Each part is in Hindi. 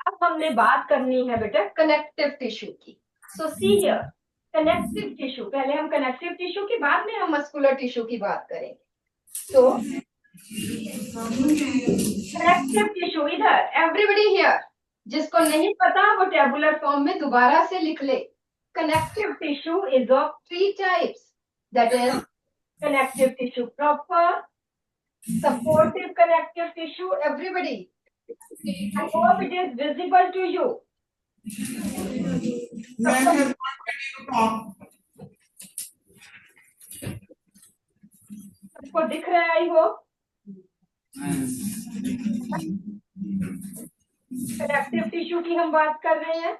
अब हमने बात करनी है बेटा कनेक्टिव टिश्यू की। सो सी हियर, कनेक्टिव टिश्यू, पहले हम कनेक्टिव टिश्यू की, बाद में हम मस्कुलर टिश्यू की बात करेंगे। तो कनेक्टिव टिश्यू इधर, एवरीबडी हियर, जिसको नहीं पता वो टेबुलर फॉर्म में दोबारा से लिख ले। Connective tissue is of 3 types, that is connective tissue proper, supportive connective tissue, everybody. I hope it is visible to you. सबको दिख रहा है? I hope. कनेक्टिव टिश्यू की हम बात कर रहे हैं।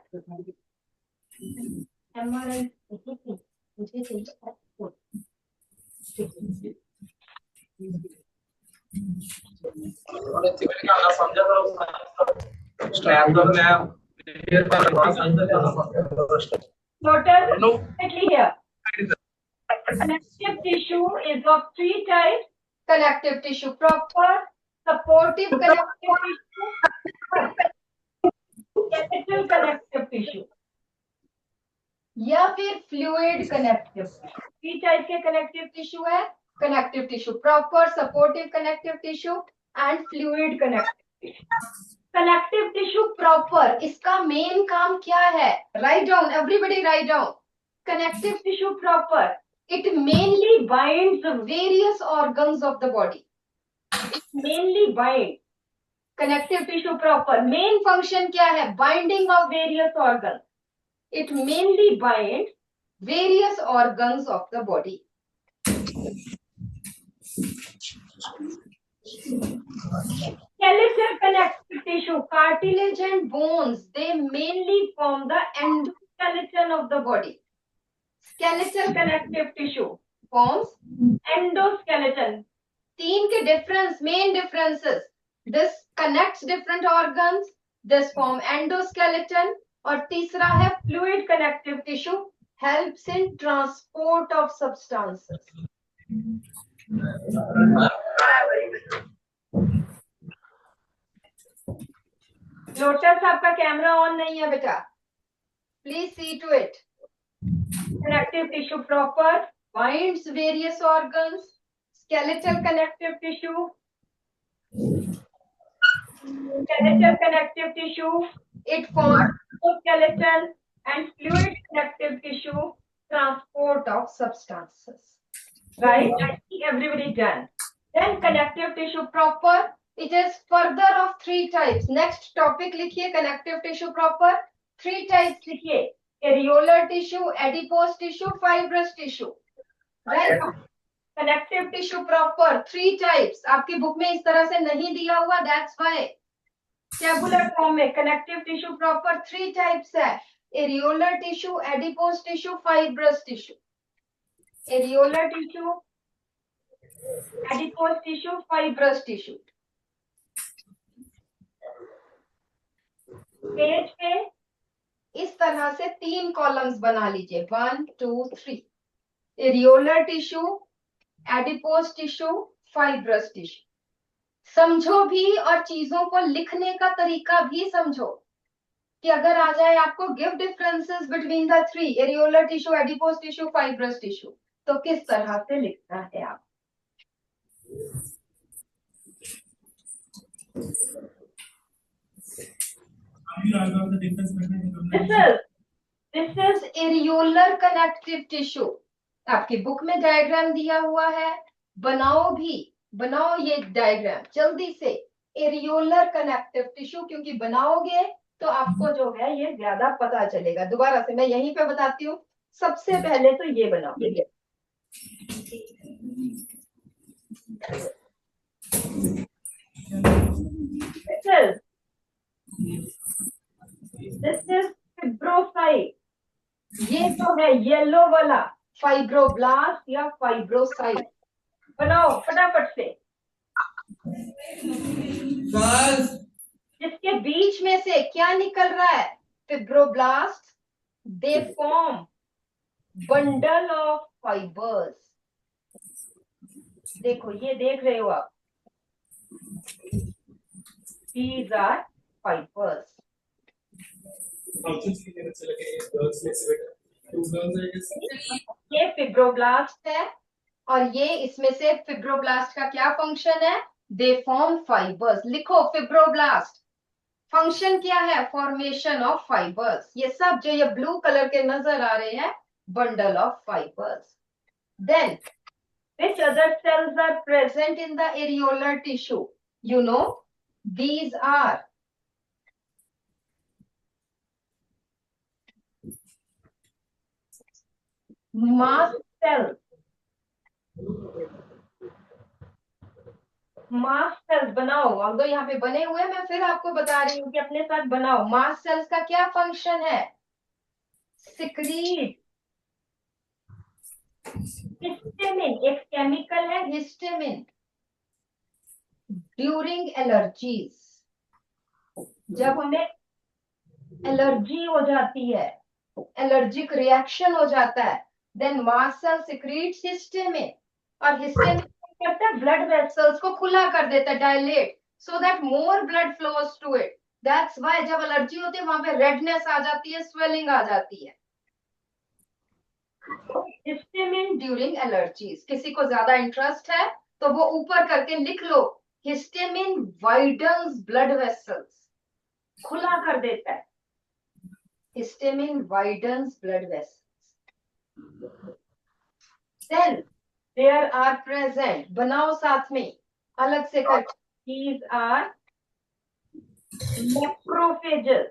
MRI मुझे connective tissue is of 3 types: connective tissue proper, supportive connective tissue, skeletal connective tissue, या फिर फ्लूइड कनेक्टिव। 3 टाइप के कनेक्टिव टिश्यू है: connective tissue proper, supportive connective tissue and fluid connective tissue. Connective tissue proper, इसका मेन काम क्या है? Write down, everybody write down. Connective tissue proper, it mainly binds the various organs of the body. It mainly binds. Connective tissue proper, main function क्या है? Binding of various organs. It mainly binds various organs of the body. Skeletal connective tissue, cartilage and bones, they mainly form the endoskeleton of the body. Skeletal connective tissue forms endoskeleton. 3 के difference, main differences. This connects different organs, this form endoskeleton, और तीसरा है fluid connective tissue, helps in transport of substances. Lotus, आपका कैमरा ऑन नहीं है बेटा, please see to it. Connective tissue proper binds various organs. Skeletal connective tissue, skeletal connective tissue, it forms skeleton, and fluid connective tissue, transport of substances. Right? I think everybody done. Then connective tissue proper, it is further of 3 types. Next topic लिखिए, connective tissue proper 3 types लिखिए: areolar tissue, adipose tissue, fibrous tissue. Right? Connective tissue proper 3 types. आपकी बुक में इस तरह से नहीं दिया हुआ, that's why. Tabular form में connective tissue proper 3 types है: areolar tissue, adipose tissue, fibrous tissue. Areolar tissue, adipose tissue, fibrous tissue. Page पे इस तरह से 3 कॉलम्स बना लीजिए, 1 2 3। Areolar tissue, adipose tissue, fibrous tissue. समझो भी और चीजों को लिखने का तरीका भी समझो कि अगर आ जाए आपको give differences between the 3, areolar tissue, adipose tissue, fibrous tissue, तो किस तरह से लिखना है आप। This is areolar connective tissue. आपकी बुक में डायग्राम दिया हुआ है, बनाओ भी, बनाओ ये डायग्राम जल्दी से। एरियोलर कनेक्टिव टिश्यू, क्योंकि बनाओगे तो आपको जो है ये ज्यादा पता चलेगा। दोबारा से मैं यहीं पे बताती हूँ, सबसे पहले तो ये बनाओ। This is fibrocyte. ये तो है येलो वाला फाइब्रोब्लास्ट या फाइब्रोसाइट। बनाओ फटाफट से। जिसके बीच में से क्या निकल रहा है? Fibroblast. They form bundle of fibres. देखो ये देख रहे हो आप, these are fibers. ये फिब्रोब्लास्ट है और ये इसमें से फिब्रोब्लास्ट का क्या फंक्शन है? They form fibres. लिखो फिब्रोब्लास्ट फंक्शन क्या है? Formation of fibres. ये सब जो ये ब्लू कलर के नजर आ रहे हैं, bundle of fibres. Then which other cells are present in the areolar tissue? You know, these are mast cells. Mast cells बनाओ. अब तो यहाँ पे बने हुए, मैं फिर आपको बता रही हूँ कि अपने साथ बनाओ. मास्ट सेल्स का क्या फंक्शन है? Secrete histamine. एक केमिकल है हिस्टामिन. ड्यूरिंग एलर्जीज, जब हमें एलर्जी हो जाती है, एलर्जिक रिएक्शन हो जाता है, then mast cell secretes histamine. और हिस्टामिन करता है ब्लड वेसल्स को खुला कर देता है, dilate, so that more blood flows to it. That's why जब एलर्जी होती है वहां पे रेडनेस आ जाती है, स्वेलिंग आ जाती है. Histamine during allergies. किसी को ज्यादा इंटरेस्ट है तो वो ऊपर करके लिख लो, हिस्टामिन वाइडन्स ब्लड वेसल्स, खुला कर देता है. Histamine widens blood vessels. Then there are present, बनाओ साथ में अलग से कर. These are macrophages.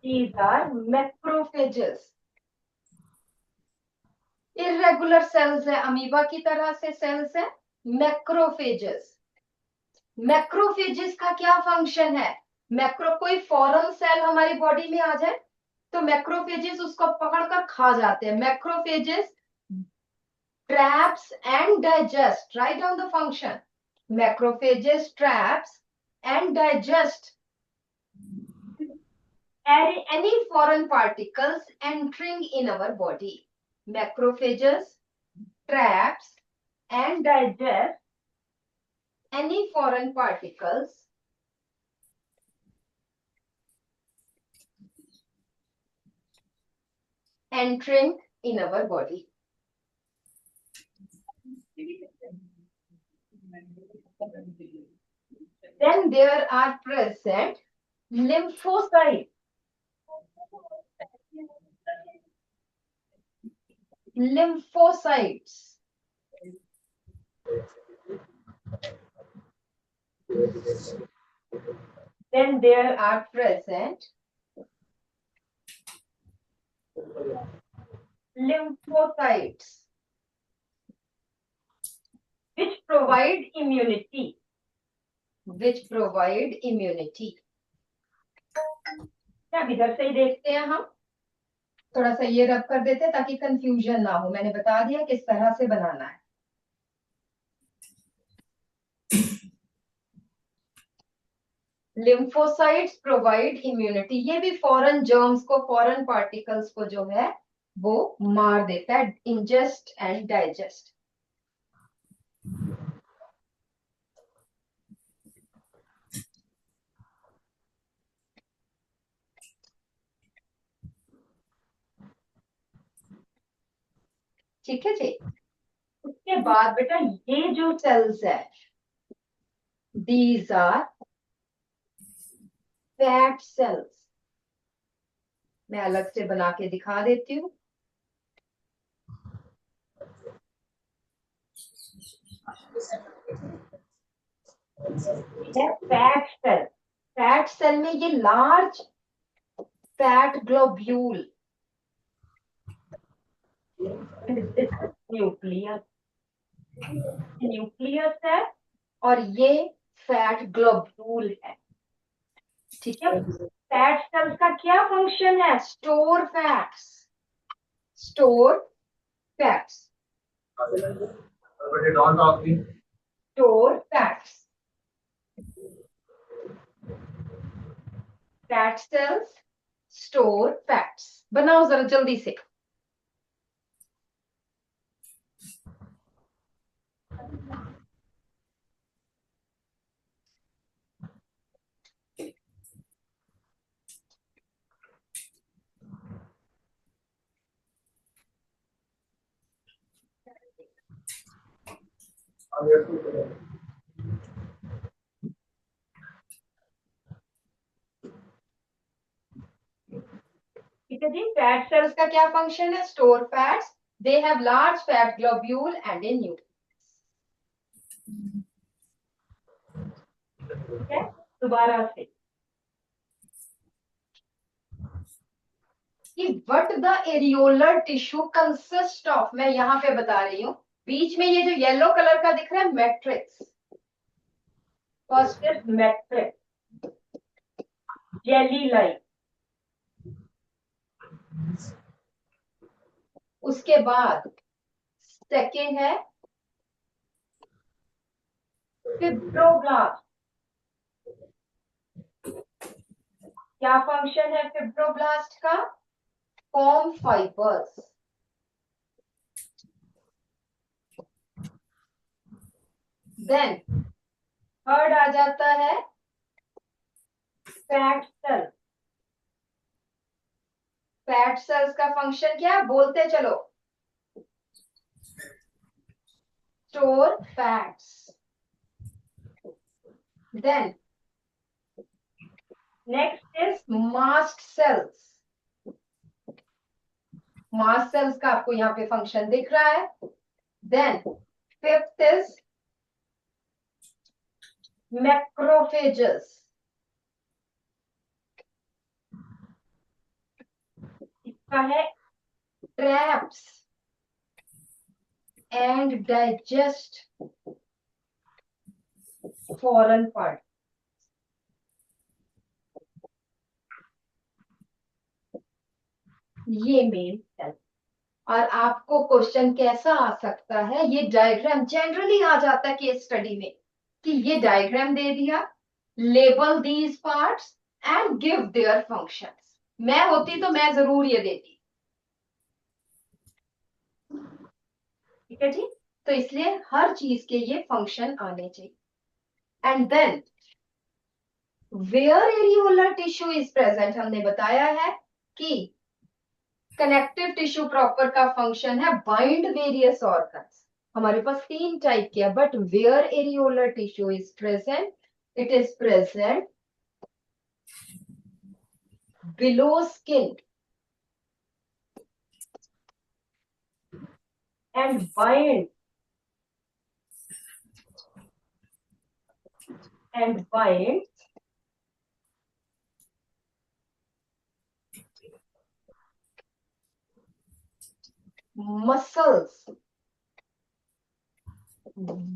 These are macrophages. irregular cells है, अमीबा की तरह से सेल्स है. मैक्रोफेजेस. मैक्रोफेजेस का क्या फंक्शन है? मैक्रो, कोई फॉरेन सेल हमारी बॉडी में आ जाए तो मैक्रोफेजेस उसको पकड़कर खा जाते हैं. Macrophages traps and digest. Write down the function. Macrophages traps and digest any foreign particles entering in our body. Macrophages traps and digest any foreign particles entering in our body. Then there are present lymphocytes. Lymphocytes. Then there are present lymphocytes which provide immunity. Which provide immunity. अब इधर से ही देखते हैं हम. थोड़ा सा ये रब कर देते हैं ताकि कंफ्यूजन ना हो. मैंने बता दिया किस तरह से बनाना है. Lymphocytes provide immunity. ये भी फॉरेन जर्म्स को, फॉरेन पार्टिकल्स को जो है वो मार देता है. Ingest and digest. ठीक है जी. उसके बाद बेटा ये जो सेल्स है, these are fat cells. मैं अलग से बना के दिखा देती हूँ. Fat cell. फैट सेल में ये large fat globule, nucleus. Nucleus है और ये फैट ग्लोब्यूल है. ठीक है. फैट सेल्स का क्या फंक्शन है? Store fats. Store fats. Store fats. Fat cells store fats. बनाओ जरा जल्दी से. ठीक है जी। फैट सेल्स का क्या फंक्शन है? Store fats, they have large fat globule and A nucleus. ठीक है, दोबारा से कि what the areolar tissue consist of, मैं यहां पे बता रही हूं, बीच में ये जो येलो कलर का दिख रहा है matrix, first is matrix, jelly like, उसके बाद सेकेंड है फिब्रोब्लास्ट। क्या फंक्शन है फिब्रोब्लास्ट का? Form fibres. देन थर्ड आ जाता है फैट सेल। फैट सेल्स का फंक्शन क्या है? बोलते चलो, store fats. Then next is mast cells. Mast cells का आपको यहाँ पे फंक्शन दिख रहा है। Then fifth is macrophages. इसका है traps and digest foreign part. ये मेन सेल। और आपको क्वेश्चन कैसा आ सकता है? ये डायग्राम जनरली आ जाता है केस स्टडी में कि ये डायग्राम दे दिया, label these parts and give their functions. मैं होती तो मैं जरूर ये देती। ठीक है जी। तो इसलिए हर चीज के ये फंक्शन आने चाहिए। And then where areolar tissue is present, हमने बताया है कि कनेक्टिव टिश्यू प्रॉपर का फंक्शन है बाइंड वेरियस ऑर्गन्स। हमारे पास तीन टाइप के, but where areolar tissue is present, it is present below skin and bind muscles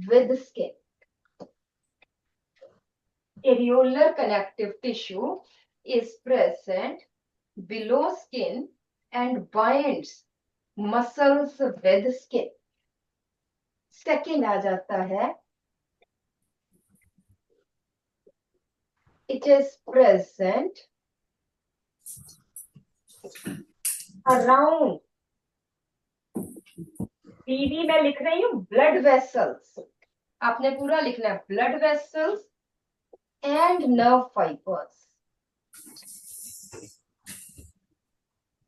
with skin. Areolar connective tissue is present below skin and binds muscles with skin. Second आ जाता है, it is present around, बीवी में लिख रही हूं ब्लड वेसल्स, आपने पूरा लिखना है, blood vessels and nerve fibres.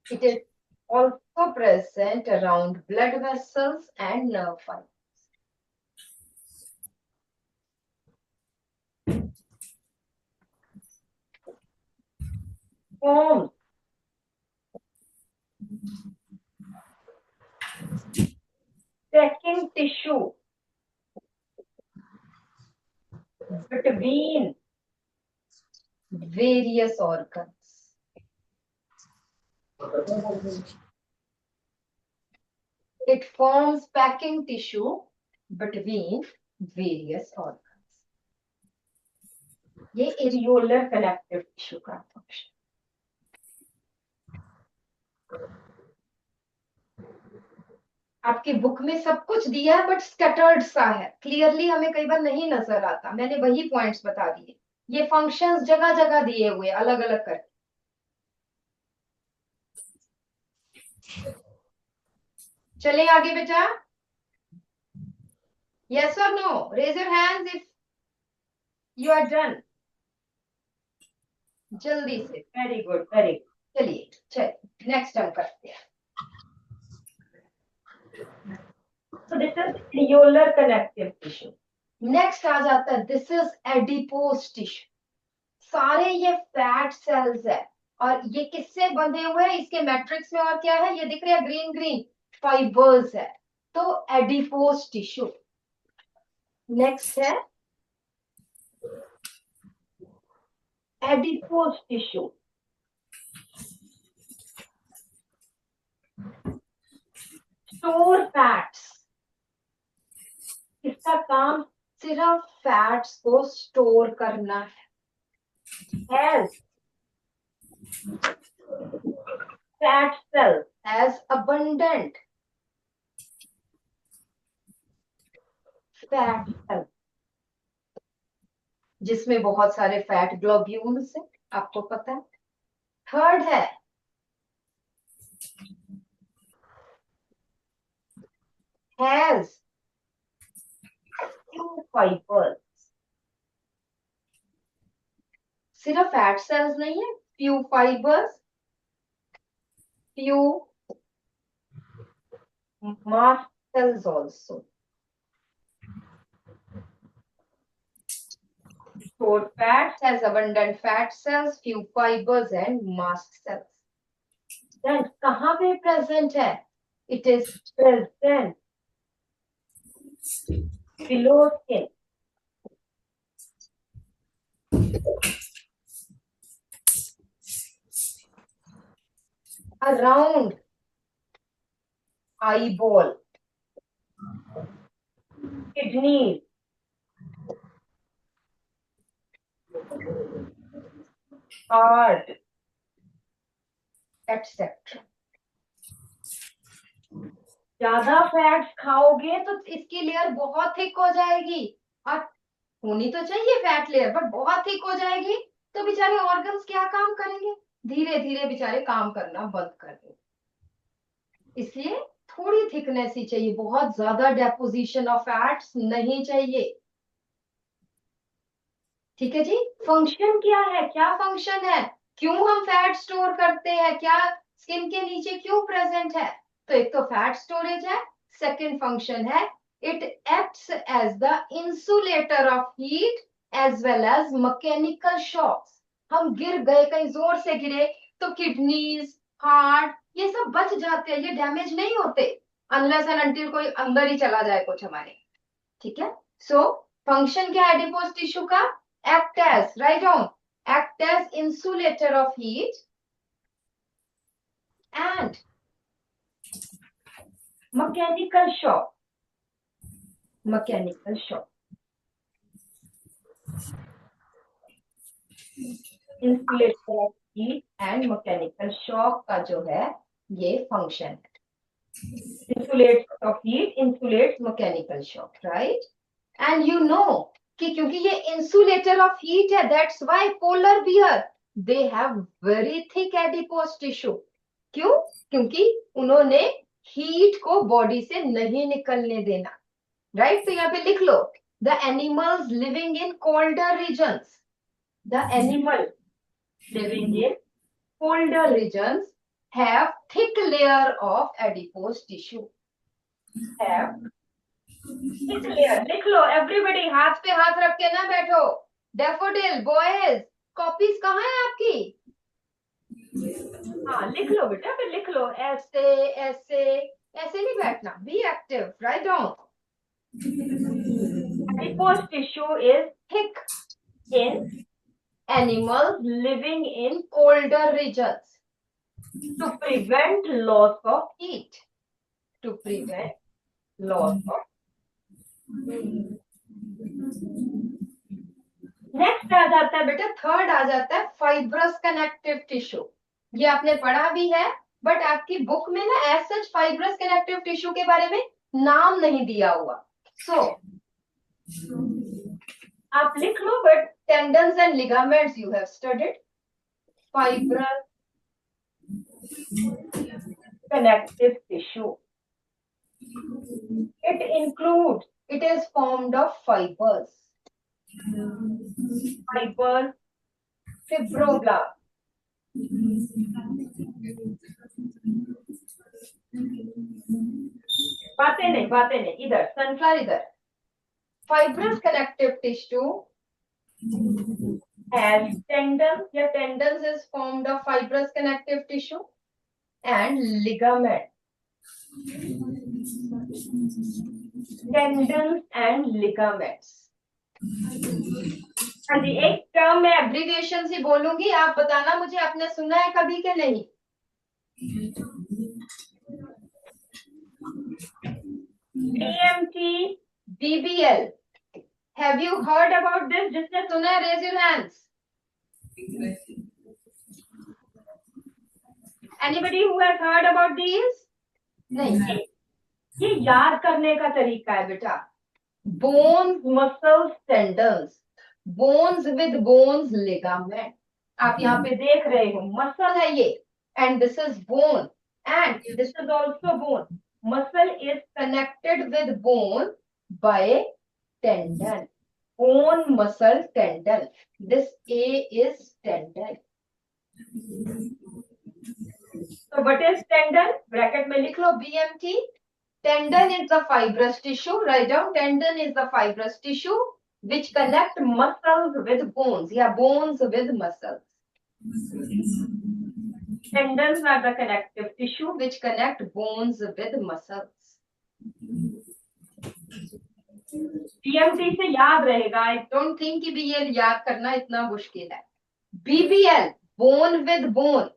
It is also present around blood vessels and nerve fibers. Forms stacking tissue between various organs. It forms packing tissue between various organs. ये एरियोलर कनेक्टिव टिश्यू का फंक्शन. आपकी बुक में सब कुछ दिया है बट स्कैटर्ड सा है, क्लियरली हमें कई बार नहीं नजर आता. मैंने वही पॉइंट्स बता दिए. ये फंक्शंस जगह जगह दिए हुए अलग अलग करके. चलें आगे बेटा. Yes or no? Raise your hands if you are done. जल्दी से. Very good very good. चलिए चलिए नेक्स्ट हम करते हैं. So this is alveolar connective tissue. Next आ जाता है दिस इज एडिपोज टिश्यू. सारे ये फैट सेल्स है और ये किससे बंधे हुए हैं? इसके मैट्रिक्स में और क्या है? ये दिख रहा है ग्रीन ग्रीन फाइबर्स है. तो एडिपोज टिश्यू. नेक्स्ट है Adipose tissue. Store fats. इसका काम सिर्फ फैट्स को स्टोर करना है. has fat cells. Has abundant fat cell जिसमें बहुत सारे फैट ग्लोब्यूल्स है, आपको पता है. थर्ड है हैज फाइबर्स. सिर्फ फैट सेल्स नहीं है, few fibres, few mast cells also. Stored fats. Has abundant fat cells, few fibers and mast cells. Then कहाँ पे present है? It is present below skin. around eyeball, Kidneys. heart, etc. ज्यादा फैट्स खाओगे तो इसकी लेयर बहुत थिक हो जाएगी और होनी तो चाहिए फैट लेयर बट बहुत थिक हो जाएगी तो बेचारे ऑर्गन्स क्या काम करेंगे? धीरे धीरे बेचारे काम करना बंद कर देंगे. इसलिए थोड़ी थिकनेस ही चाहिए, बहुत ज्यादा डेपोजिशन ऑफ फैट्स नहीं चाहिए. ठीक है जी. फंक्शन क्या है? क्या फंक्शन है? क्यों हम फैट स्टोर करते हैं? क्या स्किन के नीचे क्यों प्रेजेंट है? तो एक तो फैट स्टोरेज है. सेकंड फंक्शन है it acts as the insulator of heat as well as mechanical shocks. हम गिर गए, कहीं जोर से गिरे तो किडनीज, हार्ट ये सब बच जाते हैं, ये डैमेज नहीं होते अनलेस एंड अनटिल कोई अंदर ही चला जाए कुछ हमारे. ठीक है. सो फंक्शन क्या है एडिपोज टिश्यू का? act as, write down, act as insulator of heat and mechanical shock. mechanical shock. Insulator of heat and mechanical shock का जो है ये फंक्शन है. insulates of heat, insulates mechanical shock, right? and you know कि क्योंकि ये इंसुलेटर ऑफ हीट है that's why polar bear they have very thick adipose tissue. क्यों? क्योंकि उन्होंने हीट को बॉडी से नहीं निकलने देना. राइट. तो यहाँ पे लिख लो the animals living in colder regions, the animal living in colder regions have thick layer of adipose tissue. have thick layer. लिख लो everybody. हाथ पे हाथ रख के ना बैठो. डैफोडिल बॉयज कॉपीज कहाँ है आपकी? हाँ लिख लो बेटा, फिर लिख लो. ऐसे ऐसे ऐसे नहीं बैठना. Be active. Write down. Adipose tissue is thick in animals living in colder regions to prevent loss of heat. To prevent loss of. Next आ जाता है बेटा, थर्ड आ जाता है फाइब्रस कनेक्टिव टिश्यू. ये आपने पढ़ा भी है बट आपकी बुक में ना as such fibrous connective tissue के बारे में नाम नहीं दिया हुआ. सो आप लिख लो but tendons and ligaments you have studied. Fibrous connective tissue. It includes, it is formed of fibers. fibers, Fibroblast. बातें नहीं, इधर सनफ्लावर, इधर fibrous connective tissue has tendons, या tendons is formed of fibrous connective tissue and ligament. tendons and ligaments. हाँ जी, एक टर्म में एब्रीविएशन ही बोलूंगी, आप बताना मुझे आपने सुना है कभी के नहीं. BMT, BBL. Have you heard about this? जिसने सुना है raise your hands. anybody who has heard about these? नहीं, ये याद करने का तरीका है बेटा. bones, muscles, tendons. Bones with bones, ligament. आप यहाँ पे देख रहे हो, मसल है ये, And this is bone. And this is also bone. Muscle is connected with bone by tendon. Bone, muscle, tendon. This A is tendon. so what is tendon? Bracket में लिख लो BMT. Tendon is the fibrous tissue. Write down, tendon is the fibrous tissue which connect muscles with bones. Yeah, bones with muscles. Tendons are the connective tissue Which connect bones with muscles. BMT से याद रहेगा. I don't think कि BBL याद करना इतना मुश्किल है. BBL, bone with bone.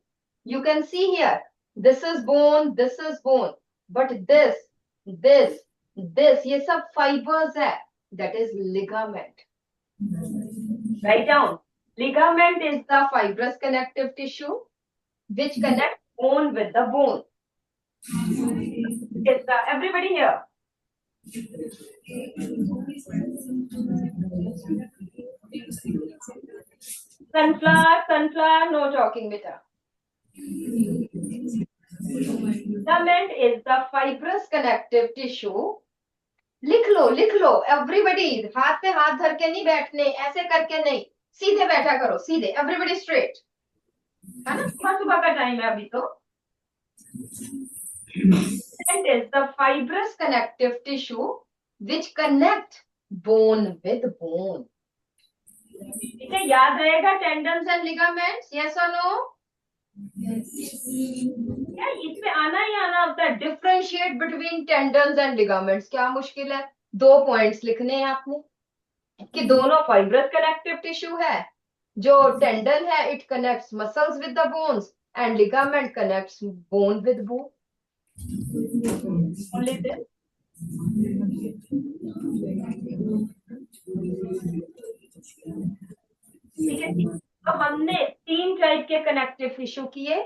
You can see here, this is bone, this is bone. But this, ये सब fibers है. That is ligament. Write down. Ligament is The fibrous connective tissue which connect bone with the bone. yes, everybody here. Sunflower, no talking beta. Ligament is the Fibrous connective tissue. लिख लो everybody. हाथ पे हाथ धर के नहीं बैठने, ऐसे करके नहीं, सीधे बैठा करो, सीधे, everybody straight. है ना, सुबह का टाइम है अभी तो. And is the fibrous Connective tissue which connect bone with bone. इसे याद रहेगा tendons And ligaments, yes or no? क्या इसमें आना ही आना होता है. Differentiate between tendons and ligaments. क्या मुश्किल है? 2 points लिखने हैं आपने कि दोनों fibrous connective tissue है. जो tendon है, it connects muscles with the bones and ligament connects bone with bone. Only this. ठीक है, तो हमने 3 टाइप के कनेक्टिव टिश्यू किए.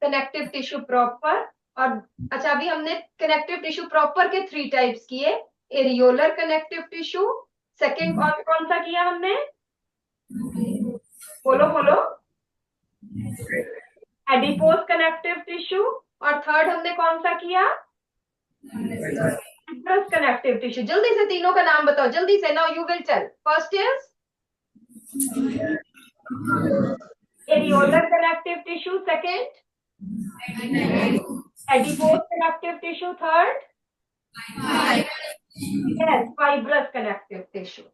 कनेक्टिव टिश्यू प्रॉपर, और अच्छा अभी हमने कनेक्टिव टिश्यू प्रॉपर के 3 टाइप्स किए. एरियोलर कनेक्टिव टिश्यू, सेकंड और कौन सा किया हमने? बोलो. एडिपोज कनेक्टिव टिश्यू, और थर्ड हमने कौन सा किया? Fibrous connective tissue. जल्दी से तीनों का नाम बताओ, जल्दी से. Now you will tell. First is areolar connective tissue, second adipose connective tissue, third yes fibrous connective tissue.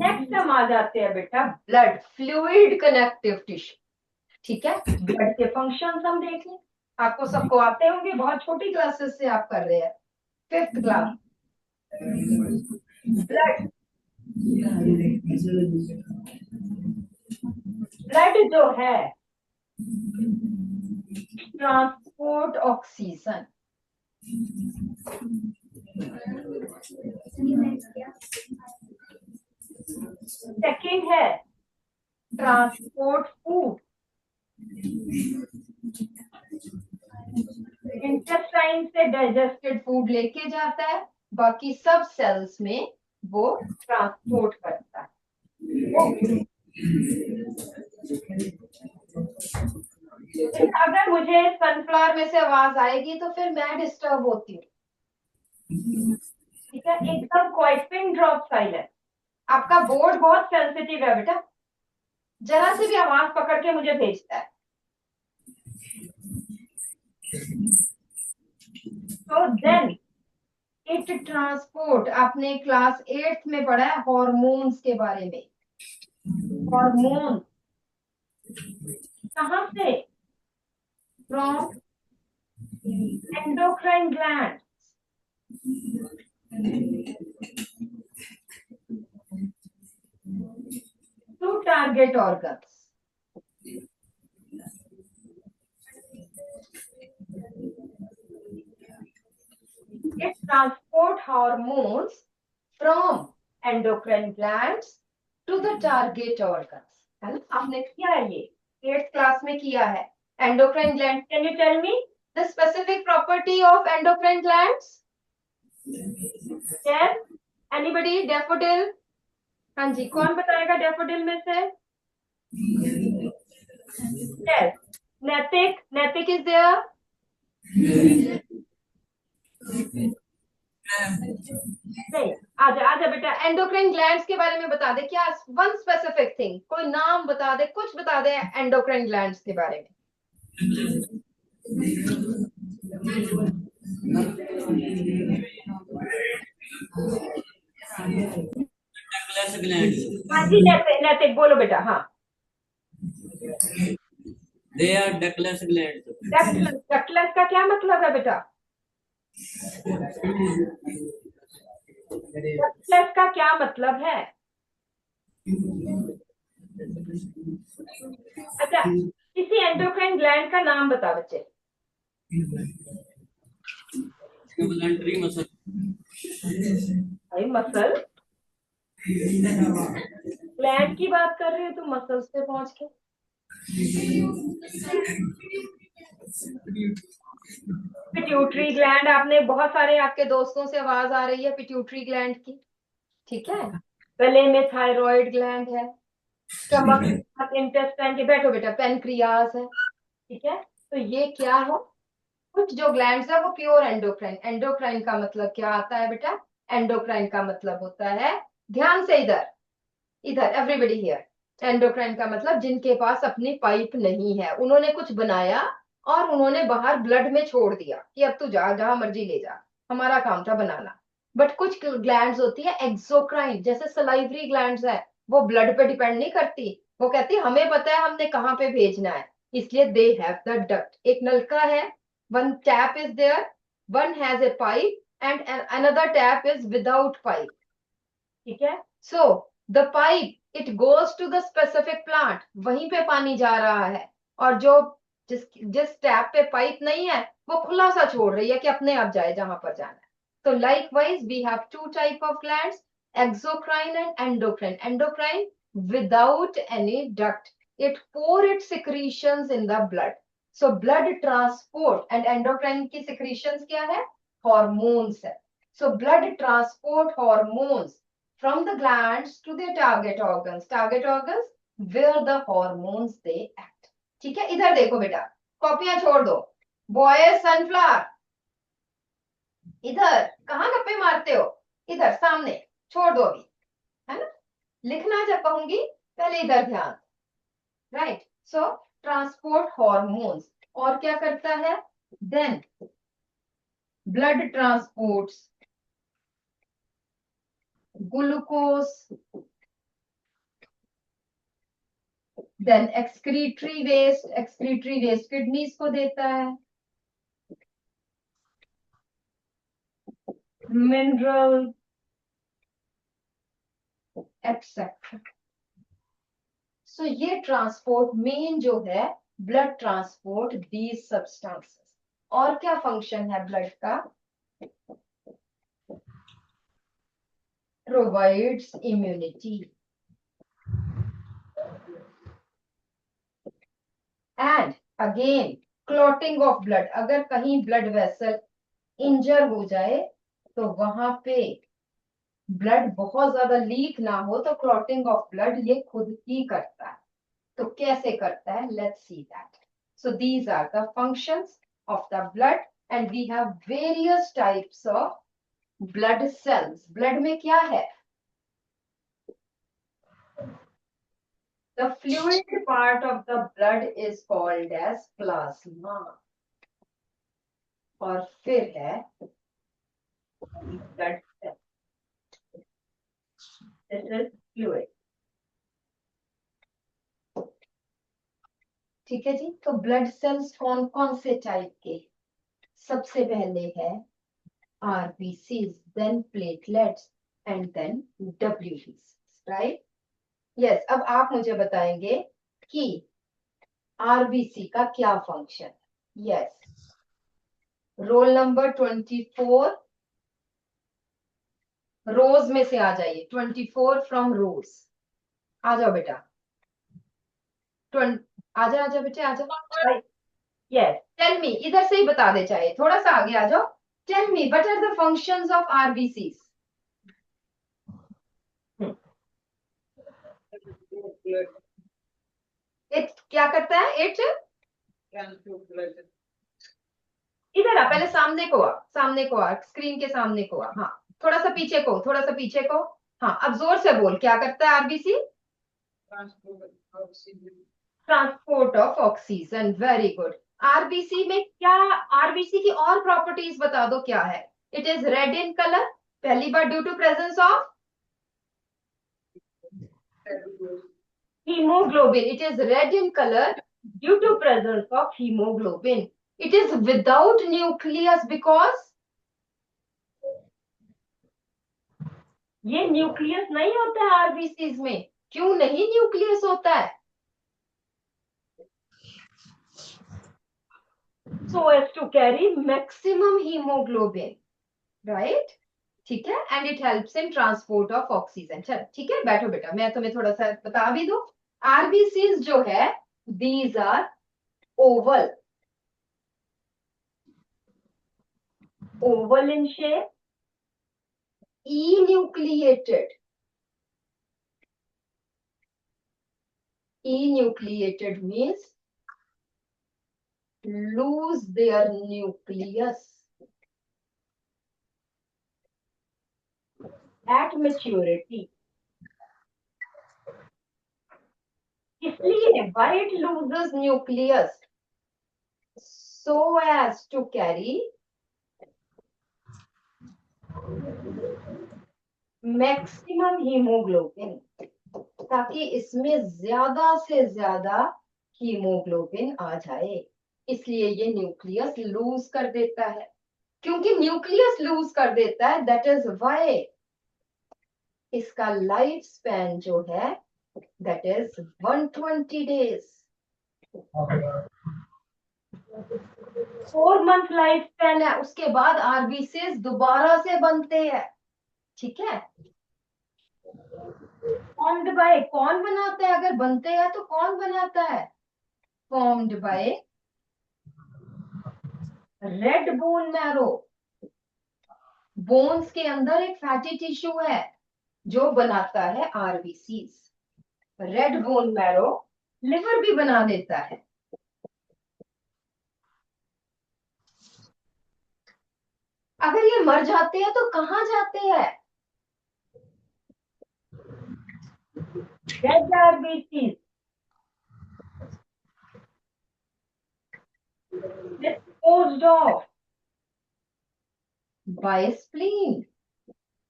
Next हम आ जाते हैं बेटा ब्लड फ्लूइड कनेक्टिव टिश्यू. ठीक है, ब्लड के फंक्शंस हम देख लें. आपको सबको आते होंगे, बहुत छोटी क्लासेस से आप कर रहे हैं, 5th क्लास. ब्लड जो है ट्रांसपोर्ट ऑक्सीजन. सेकंड है ट्रांसपोर्ट फूड. इंटेस्टाइन से डाइजेस्टेड फूड लेके जाता है, बाकी सब सेल्स में वो ट्रांसपोर्ट करता है. अगर मुझे सनफ्लावर में से आवाज आएगी तो फिर मैं डिस्टर्ब होती हूँ. ठीक है, एकदम क्वाइट, पिन ड्रॉप साइलेंस. आपका बोर्ड बहुत सेंसिटिव है बेटा, जरा से भी आवाज पकड़ के मुझे भेजता है. So then इट ट्रांसपोर्ट, आपने क्लास 8th में पढ़ा है हॉर्मोन्स के बारे में। हार्मोन कहाँ से? From endocrine gland to target organs. It transport hormones from endocrine glands to the target organs. है ना? आपने किया है ये 8th क्लास में किया है। Endocrine gland, can you tell me the specific property of endocrine glands? Yes, anybody? Daffodil? हाँ जी, कौन बताएगा daffodil में से? Yes, Naitik is there? नहीं, आजा आजा बेटा, एंडोक्राइन ग्लैंड्स के बारे में बता दे, क्या वन स्पेसिफिक थिंग, कोई नाम बता दे, कुछ बता दे एंडोक्राइन ग्लैंड्स के बारे में। हाँ जी, नैतिक बोलो बेटा। हाँ, They are ductless glands. Ductless का क्या मतलब है बेटा? डक्टलेस का क्या मतलब है? अच्छा, किसी एंडोक्राइन ग्लैंड का नाम बता बच्चे। Voluntary muscle. भाई मसल, ग्लैंड की बात कर रहे हो तो मसल्स पे पहुंच के। पिट्यूटरी ग्लैंड, आपने बहुत सारे आपके दोस्तों से आवाज आ रही है पिट्यूटरी ग्लैंड की, ठीक है। गले में थायराइड ग्लैंड है, स्टमक इंटेस्टाइन के, बैठो बेटा, पेनक्रियास है, ठीक है। तो ये क्या है? कुछ जो ग्लैंड्स है वो प्योर एंडोक्राइन। एंडोक्राइन का मतलब क्या आता है बेटा? एंडोक्राइन का मतलब होता है, ध्यान से इधर इधर एवरीबडी हियर, एंडोक्राइन का मतलब जिनके पास अपनी पाइप नहीं है, उन्होंने कुछ बनाया और उन्होंने बाहर ब्लड में छोड़ दिया कि अब तू जा, जहां मर्जी ले जा, हमारा काम था बनाना। बट कुछ ग्लैंड्स होती है एक्सोक्राइन, जैसे सलाइवरी ग्लैंड्स है, वो ब्लड पे डिपेंड नहीं करती, वो कहती है हमें पता है हमने कहाँ पे भेजना है, इसलिए दे हैव द डक्ट। एक नलका है, one tap is there, one has a pipe and another tap is without pipe, ठीक है। So the pipe it goes to the specific plant, वहीं पे पानी जा रहा है, और जो जिस टैप पे पाइप नहीं है वो खुला सा छोड़ रही है कि अपने आप जाए जहां पर जाना है। तो likewise we have two type of glands, exocrine and endocrine. Endocrine without any duct, it pour its secretions in the blood. So blood transport, and endocrine की secretions क्या है? Hormones है। So blood transport hormones from the glands to their target organs. Target organs where the hormones they act. ठीक है, इधर देखो बेटा, कॉपियां छोड़ दो। बॉय सनफ्लावर, इधर कहाँ गप्पे मारते हो? इधर सामने छोड़ दो अभी, है ना। लिखना जब कहूंगी पहले इधर ध्यान, राइट। सो ट्रांसपोर्ट हॉर्मोन्स, और क्या करता है? Then blood transports glucose, then excretory waste, excretory waste kidneys को देता है, मिनरल एक्सेट्रा। सो ये ट्रांसपोर्ट मेन जो है ब्लड ट्रांसपोर्ट दीज सब्सटेंसेस। और क्या फंक्शन है ब्लड का? Provides immunity and again clotting of blood. अगर कहीं ब्लड वेसल इंजर हो जाए तो वहां पे ब्लड बहुत ज्यादा लीक ना हो तो क्लॉटिंग ऑफ ब्लड ये खुद ही करता है। तो कैसे करता है? Let's see that. So these are the functions of the blood and we have various types of blood cells. Blood में क्या है? The fluid part of the blood is called as plasma. और फिर है blood cell, this is fluid. ठीक है जी। तो ब्लड सेल्स कौन कौन से टाइप के? सबसे पहले है RBCs, then platelets and then डब्ल्यूबीसीज, राइट? यस। अब आप मुझे बताएंगे कि आरबीसी का क्या फंक्शन है? यस, रोल नंबर 24, रोज में से आ जाइए, 24 फ्रॉम रोज। आ जाओ बेटा, आजा आजा बेटे आजा। यस, टेल मी, इधर से ही बता दे, चाहे थोड़ा सा आगे आ जाओ। Tell me what are the functions of RBCs? It क्या करता है? इट, इधर आ, पहले सामने को आ, सामने को आ, स्क्रीन के सामने को आ। हाँ, थोड़ा सा पीछे को, थोड़ा सा पीछे को। हाँ, अब जोर से बोल, क्या करता है RBC? Transport of oxygen. Very good. RBC में क्या, आरबीसी की और प्रॉपर्टीज बता दो क्या है? It is red in colour, पहली बार due to presence of hemoglobin. It is red in color due to presence of hemoglobin. It is without nucleus because ये न्यूक्लियस नहीं होता है आरबीसीज में। क्यों नहीं न्यूक्लियस होता है? So as to carry maximum hemoglobin, right? ठीक है, and it helps in transport of oxygen. चल ठीक है, बैठो बेटा, मैं तुम्हें थोड़ा सा बता भी दूं। आरबीसीज जो है, these are oval, oval in shape, enucleated, enucleated means lose their nucleus at maturity. इसलिए why it loses nucleus? So as to carry maximum hemoglobin, ताकि इसमें ज्यादा से ज्यादा हीमोग्लोबिन आ जाए। इसलिए ये न्यूक्लियस लूज कर देता है। क्योंकि न्यूक्लियस लूज कर देता है, दैट इज व्हाई इसका लाइफ स्पैन जो है that is 120 days. 4 month life span है। उसके बाद आरबीसीज दोबारा से बनते हैं। ठीक है, फॉर्म्ड बाय, कौन बनाता है? अगर बनते हैं तो कौन बनाता है? Formed by red bone marrow. Bones के अंदर एक फैटी टिश्यू है जो बनाता है RBCs. Red bone marrow liver भी बना देता है। अगर ये मर जाते हैं तो कहां जाते हैं? Dead RBCs disposed of by spleen.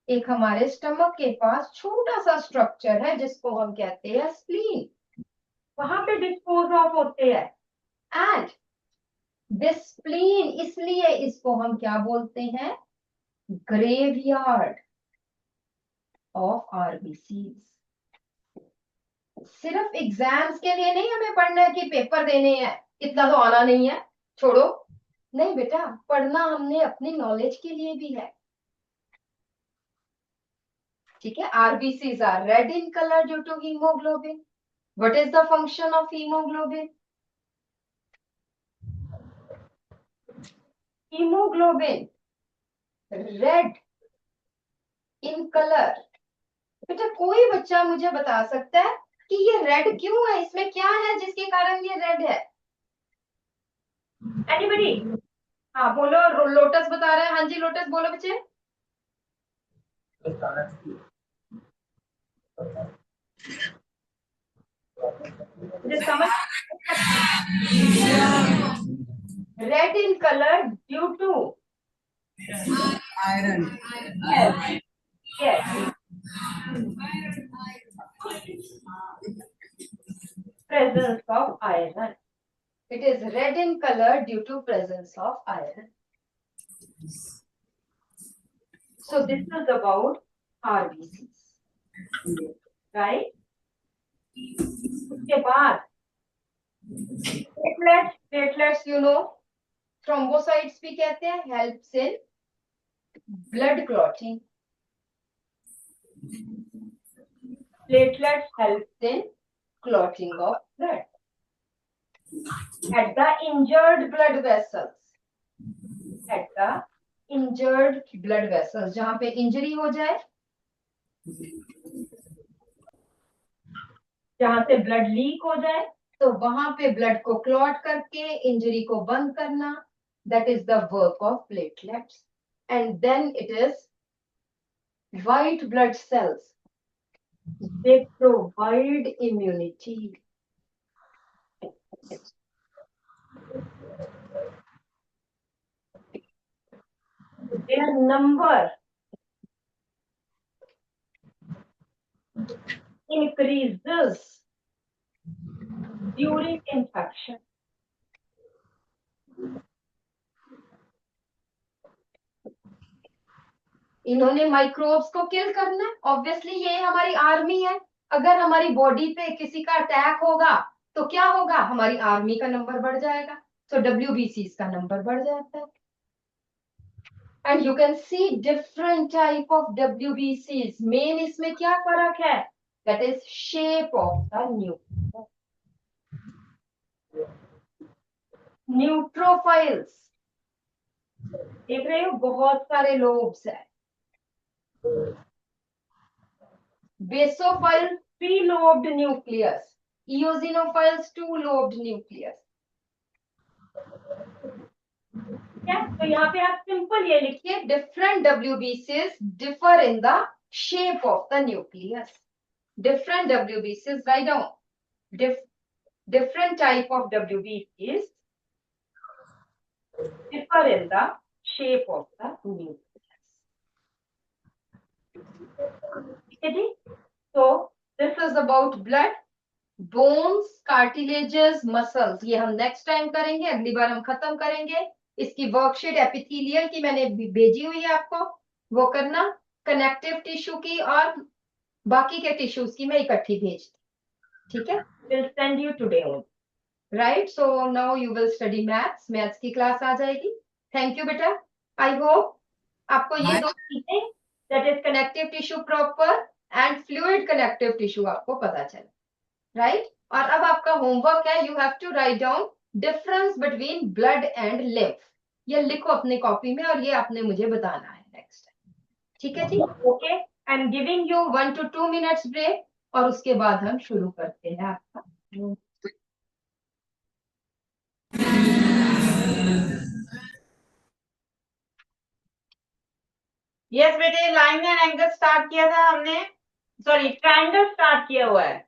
एक हमारे स्टमक के पास छोटा सा स्ट्रक्चर है जिसको हम कहते हैं स्प्लीन, वहां पे डिस्पोज ऑफ होते हैं। एंड दिस स्प्लीन, इसलिए इसको हम क्या बोलते हैं? Graveyard of RBCs. सिर्फ एग्जाम्स के लिए नहीं हमें पढ़ना है कि पेपर देने हैं, इतना तो आना नहीं है, छोड़ो। नहीं बेटा, पढ़ना हमने अपनी नॉलेज के लिए भी है। ठीक है, RBCs are red in colour due to haemoglobin. What is the function of haemoglobin? Haemoglobin red in colour. बेटा कोई बच्चा मुझे बता सकता है कि ये रेड क्यों है? इसमें क्या है जिसके कारण ये रेड है? एनीबडी? हाँ बोलो, लोटस बता रहा है। हाँ जी लोटस, बोलो बच्चे। मुझे समझ, red in colour Due to Iron. yes, yes. Presence of iron. It is red in color due to presence of iron. So this is about RBCs, right? उसके बाद Platelets you know, thrombocytes भी कहते हैं, helps in blood clotting. platelets help in clotting of blood at the injured blood vessels. At the injured blood vessels, जहां पे इंजरी हो जाए, जहां से ब्लड लीक हो जाए, तो वहां पे ब्लड को क्लॉट करके इंजरी को बंद करना, that is the work of platelets. And then it is white blood cells. They provide immunity. their number increases during infection. इन्होंने माइक्रोब्स को किल करना है, ऑब्वियसली ये हमारी आर्मी है. अगर हमारी बॉडी पे किसी का अटैक होगा तो क्या होगा, हमारी आर्मी का नंबर बढ़ जाएगा, तो WBCs का नंबर बढ़ जाता है. And you can see different type of WBCs. Main इसमें क्या फर्क है, that is shape of the nucleus. Neutrophils देख रहे हो, बहुत सारे लोब्स है. Basophile 3-lobed nucleus, eosinophiles 2-lobed nucleus. क्या तो यहाँ पे आप सिंपल ये लिखिए, Different WBCs differ in the shape of the nucleus. Different WBCs, write down. Different type of WBCs differ in the shape of the nucleus. So this is about blood, bones, cartilages, muscles. ये हम नेक्स्ट टाइम करेंगे, अगली बार हम खत्म करेंगे. इसकी वर्कशीट एपिथेलियल की मैंने भेजी हुई है आपको, वो करना. कनेक्टिव टिश्यू की और बाकी के टिश्यूज की मैं इकट्ठी भेजती. ठीक है, will send you today only. Right. So now you will study maths की क्लास आ जाएगी. थैंक यू बेटा. आई होप आपको ये दो चीजें, that is connective tissue proper and fluid connective tissue, आपको पता चले, राइट. और अब आपका होमवर्क है, you have to write down difference between blood and lymph. ये लिखो अपनी कॉपी में और ये आपने मुझे बताना है नेक्स्ट टाइम. ठीक है जी, Okay, I am giving you 1 to 2 minutes break और उसके बाद हम शुरू करते हैं आपका. यस बेटे, लाइन एंड एंगल स्टार्ट किया था हमने, सॉरी ट्रायंगल स्टार्ट किया हुआ है.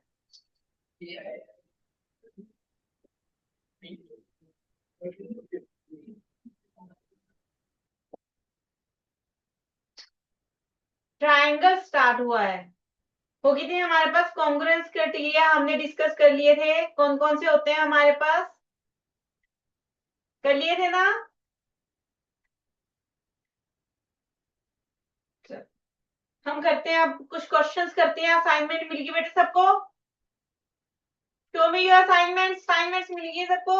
ट्रायंगल स्टार्ट हुआ है. हो गई थी हमारे पास कॉन्ग्रुएंस क्राइटेरिया, हमने डिस्कस कर लिए थे. कौन कौन से होते हैं हमारे पास, कर लिए थे ना. हम करते हैं अब कुछ क्वेश्चंस करते हैं. असाइनमेंट मिल गई बेटे सबको, शो मी योर असाइनमेंट्स मिल गई सबको.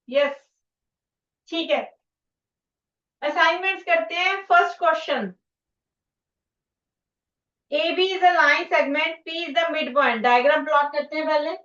यस, ठीक है. असाइनमेंट्स करते हैं. First question, AB is a line segment, P is the midpoint. Diagram plot करते हैं पहले.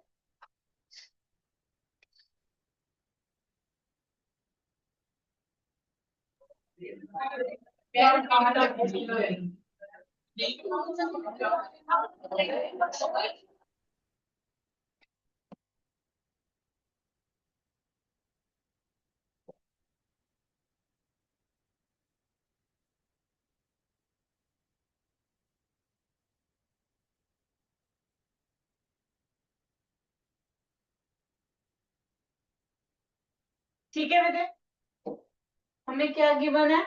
ठीक है बेटे, हमें क्या गिवन है,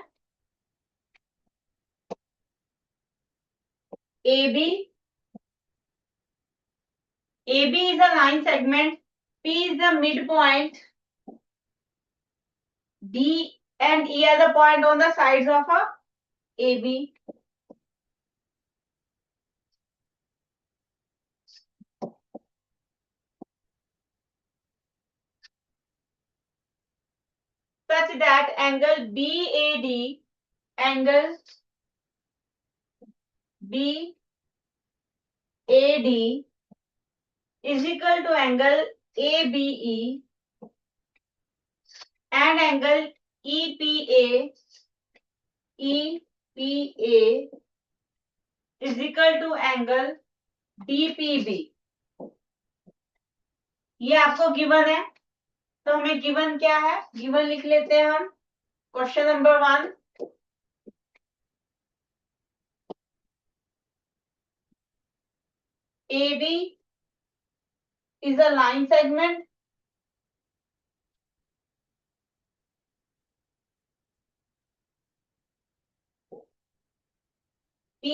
AB, AB is a line segment, P is the midpoint, D and E are the point on the sides of a AB. Such that angle BAD, angle BAD is equal to angle ABE and angle EPA is equal to angle DPB. ये आपको गिवन है, तो हमें गिवन क्या है, गिवन लिख लेते हैं हम। Question number 1, AB is a line segment, P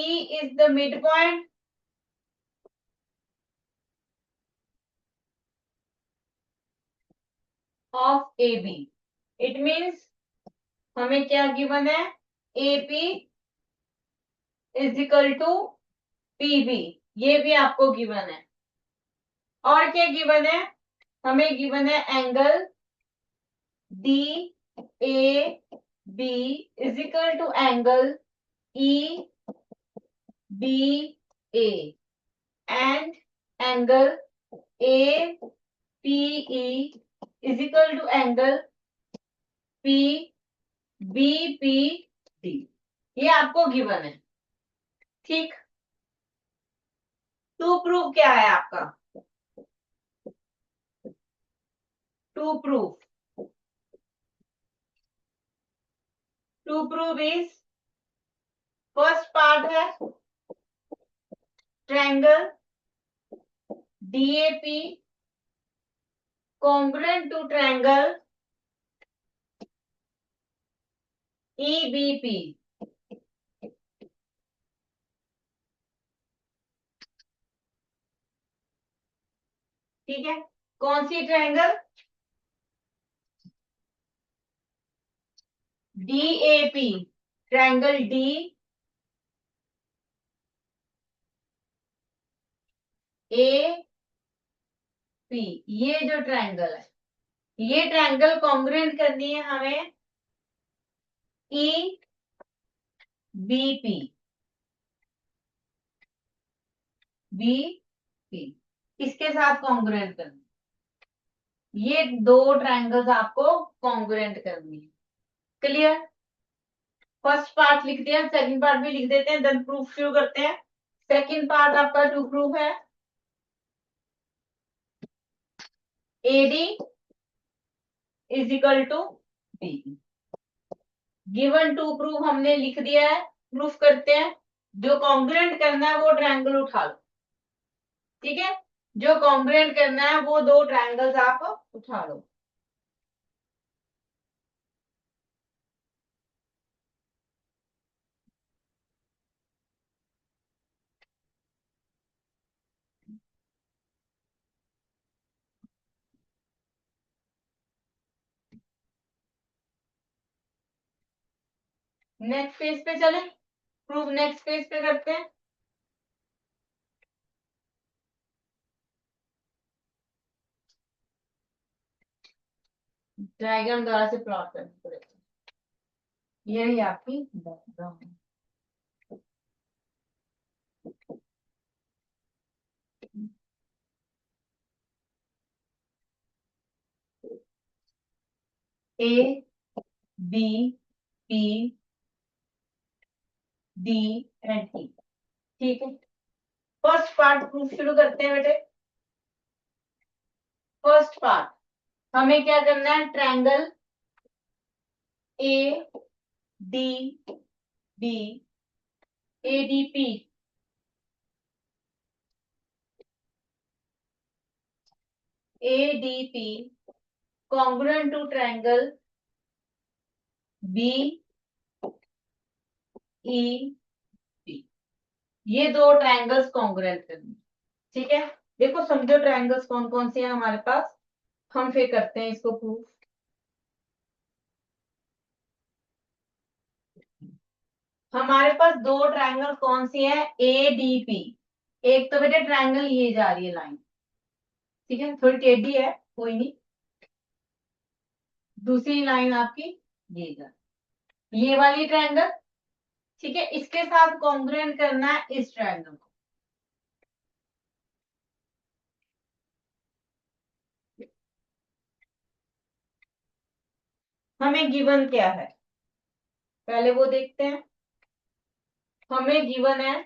is the midpoint, of AB. It means हमें क्या गिवन है, AP is equal to PB, ये भी आपको गिवन है। और क्या गिवन है, हमें गिवन है angle DAB is equal to angle EBA and angle APE is equal to angle PBPD, ये आपको गिवन है। ठीक, टू प्रूव क्या है आपका, to prove is, first part है triangle DAP congruent to triangle EBP, ठीक है, कौन सी ट्रायंगल, DAP, ट्रायंगल DAP, ये जो ट्रायंगल है, ये ट्रायंगल कॉन्ग्रुएंट करनी है हमें EBP, इसके साथ कॉन्ग्रुएंट करनी, ये दो ट्रायंगल्स आपको कॉन्ग्रुएंट करनी है। क्लियर, फर्स्ट पार्ट लिख दिया, सेकंड पार्ट भी लिख देते हैं, देन प्रूफ शुरू करते हैं। सेकंड पार्ट आपका टू प्रूफ है, AD is equal to BE। Given to proof हमने लिख दिया है, प्रूफ करते हैं। जो कॉन्ग्रुएंट करना है वो ट्रायंगल उठा लो, ठीक है, जो कॉन्ग्रुएंट करना है वो दो ट्रायंगल्स आप उठा लो। नेक्स्ट पेज पे चले, प्रूफ नेक्स्ट पेज पे करते हैं। डायग्राम द्वारा से प्लॉट करना पड़ेगा, ये रही आपकी diagram. A B P D and E, ठीक है। फर्स्ट पार्ट प्रूफ शुरू करते हैं बेटे। फर्स्ट पार्ट हमें क्या करना है, triangle ADB ADP ADP congruent to triangle B E P. ये दो ट्रायंगल्स कॉन्ग्रुएंट करनी, ठीक है। देखो समझो ट्रायंगल्स कौन कौन से हैं हमारे पास, हम फिर करते हैं इसको प्रूफ। हमारे पास दो ट्रायंगल कौन सी है, ए डी पी। एक तो बेटा ट्रायंगल ये जा रही है लाइन, ठीक है, थोड़ी टेढ़ी है, कोई नहीं। दूसरी लाइन आपकी ये जा, ये वाली ट्रायंगल, ठीक है। इसके साथ कॉन्ग्रुएंट करना है इस ट्रायंगल को। हमें गिवन क्या है, पहले वो देखते हैं। हमें गिवन है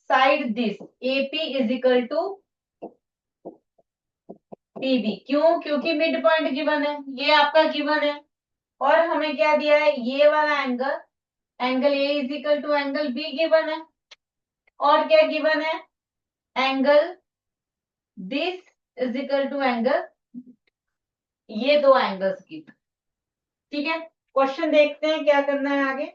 side this AP is equal to PB. क्यों? क्योंकि मिड पॉइंट गिवन है, ये आपका गिवन है। और हमें क्या दिया है, ये वाला angle, angle A is equal to angle B given है। और क्या गिवन है, angle this is equal to angle, ये दो एंगल्स गिवन, ठीक है। क्वेश्चन देखते हैं क्या करना है आगे।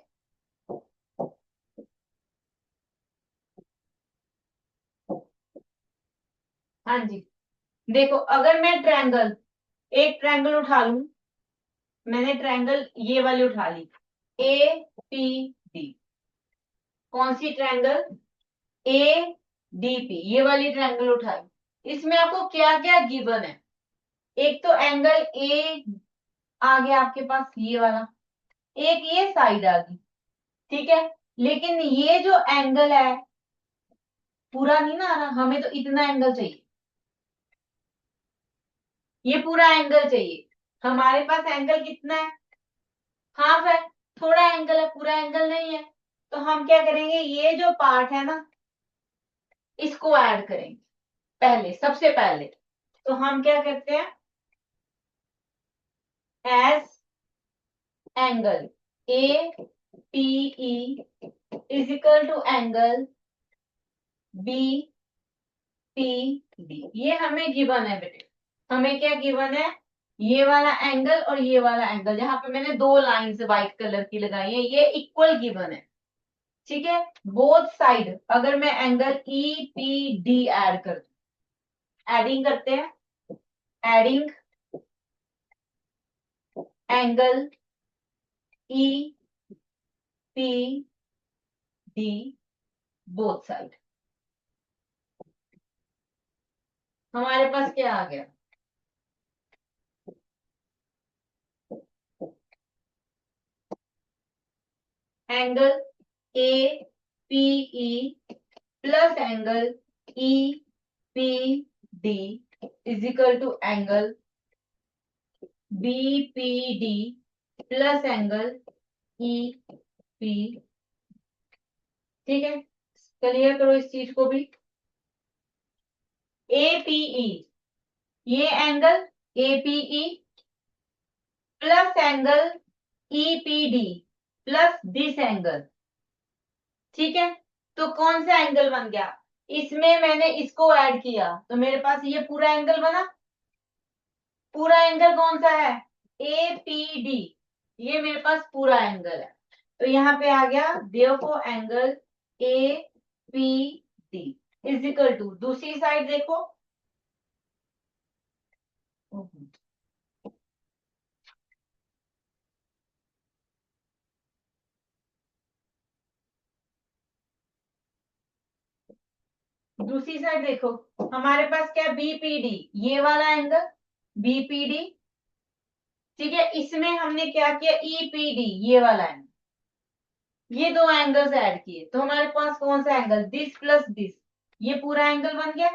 हाँ जी, देखो अगर मैं ट्रायंगल, एक ट्रायंगल उठा लूं, मैंने ट्रायंगल ये वाली उठा ली, ए पी डी। कौन सी ट्रायंगल, ए डी पी, ये वाली ट्रायंगल उठाई। इसमें आपको क्या क्या गिवन है, एक तो एंगल ए आ गया आपके पास ये वाला, एक ये साइड आ गई, ठीक है। लेकिन ये जो एंगल है पूरा नहीं ना आ रहा, हमें तो इतना एंगल चाहिए, ये पूरा एंगल चाहिए। हमारे पास एंगल कितना है, हाफ है, थोड़ा एंगल है, पूरा एंगल नहीं है। तो हम क्या करेंगे, ये जो पार्ट है ना इसको ऐड करेंगे पहले, सबसे पहले। तो हम क्या करते हैं, as angle A P E is equal to angle B P D. ये हमें गिवन है बेटे, हमें क्या गिवन है, ये वाला एंगल और ये वाला एंगल, जहां पे मैंने दो लाइंस व्हाइट कलर की लगाई है, ये इक्वल गिवन है, ठीक है। बोथ साइड अगर मैं angle E P D add कर दूं, एडिंग करते हैं, adding angle E P D both side, हमारे पास क्या आ गया, angle A P E plus angle E P D is equal to angle B P D plus angle E P, ठीक है। क्लियर करो इस चीज को भी। ए पी ई, ये angle A P E plus angle E P D plus this angle, ठीक है। तो कौन सा एंगल बन गया, इसमें मैंने इसको ऐड किया तो मेरे पास ये पूरा एंगल बना। पूरा एंगल कौन सा है, ए पी डी, ये मेरे पास पूरा एंगल है। तो यहाँ पे आ गया therefore angle A P D is equal to, दूसरी साइड देखो, दूसरी साइड देखो, हमारे पास क्या बीपीडी, ये वाला एंगल बीपीडी, ठीक है। इसमें हमने क्या किया, ईपीडी, ये वाला एंगल, ये दो एंगल्स ऐड किए तो हमारे पास कौन सा एंगल, दिस प्लस दिस, ये पूरा एंगल बन गया,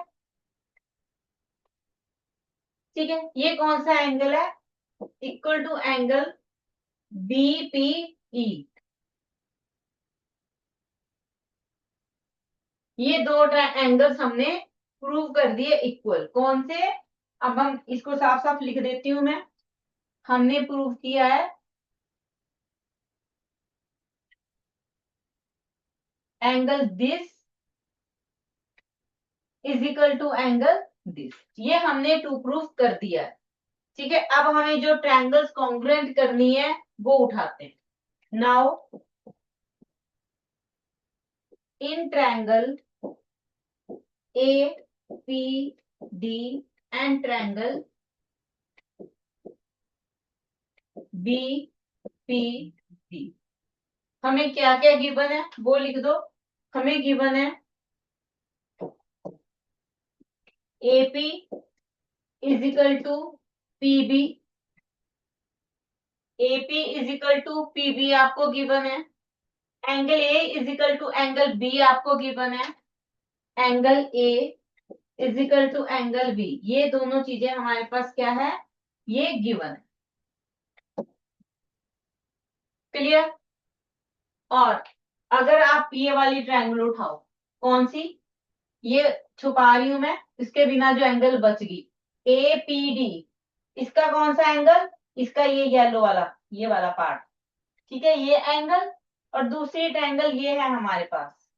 ठीक है। ये कौन सा एंगल है, इक्वल टू एंगल बीपीई। ये दो एंगल्स हमने प्रूव कर दिए इक्वल, कौन से, अब हम इसको साफ साफ लिख देती हूं मैं। हमने प्रूव किया है angle this is equal to angle this. ये हमने टू प्रूव कर दिया है। ठीक है, अब हमें जो ट्रायंगल्स कॉन्ग्रुएंट करनी है वो उठाते हैं। Now in triangle A P D and triangle B P D, हमें क्या क्या गिवन है वो लिख दो। हमें गिवन है AP is equal to PB, AP is equal to PB आपको गिवन है। Angle A is equal to angle B आपको गिवन है। Angle A is equal to angle B, ये दोनों चीजें हमारे पास क्या है, ये गिवन है। क्लियर। और अगर आप ये वाली ट्रायंगल उठाओ, कौन सी, ये छुपा रही हूं मैं, इसके बिना जो एंगल बच गई APD, इसका कौन सा एंगल, इसका ये येलो वाला, ये वाला पार्ट। ठीक है, ये एंगल। और दूसरी ट्रायंगल ये है हमारे पास,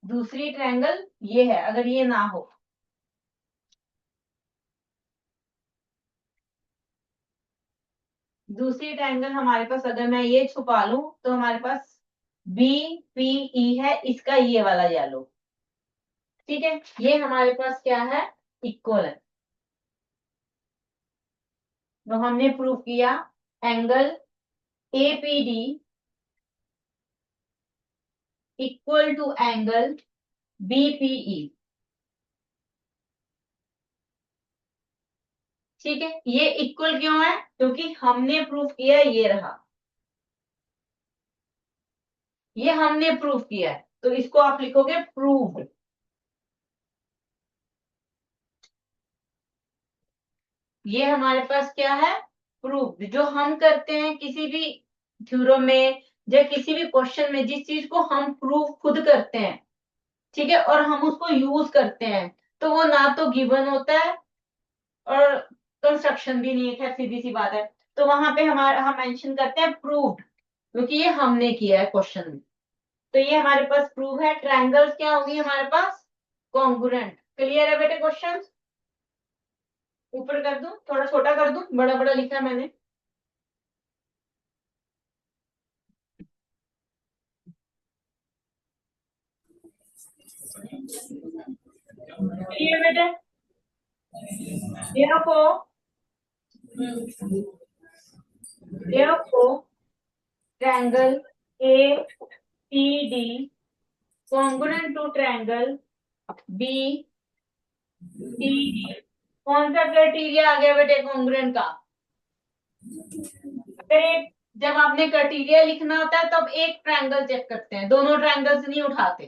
दूसरी ट्रायंगल ये है। अगर ये ना हो, दूसरी ट्रायंगल हमारे पास अगर मैं ये छुपा लूं तो हमारे पास BPE है, इसका ये वाला येलो। ठीक है, ये हमारे पास क्या है, इक्वल है। तो हमने प्रूव किया angle APD equal to angle BPE। ठीक है, ये इक्वल क्यों है, क्योंकि हमने प्रूफ किया ये रहा, ये हमने प्रूफ किया है, तो इसको आप लिखोगे प्रूव्ड। ये हमारे पास क्या है, प्रूव्ड। जो हम करते हैं किसी भी थ्योरम में या किसी भी क्वेश्चन में, जिस चीज को हम प्रूव खुद करते हैं, ठीक है, और हम उसको यूज करते हैं, तो वो ना तो गिवन होता है और कंस्ट्रक्शन भी नहीं है, खैर सीधी सी बात है। तो वहां पे हमारा हम मेंशन करते हैं प्रूव्ड, क्योंकि ये हमने किया है क्वेश्चन में। तो ये हमारे पास प्रूव है। ट्रायंगल्स क्या होगी हमारे पास, कॉन्ग्रुएंट। क्लियर है बेटे क्वेश्चन। ऊपर कर दूं, थोड़ा छोटा कर दूं, बड़ा बड़ा लिखा है मैंने। क्लियर बेटे। therefore triangle APD congruent to triangle BPD। कौन सा क्राइटेरिया आ गया बेटे कॉन्ग्रुएंट का, अगर जब आपने क्राइटेरिया लिखना होता है तब एक ट्रायंगल चेक करते हैं, दोनों ट्रायंगल्स नहीं उठाते।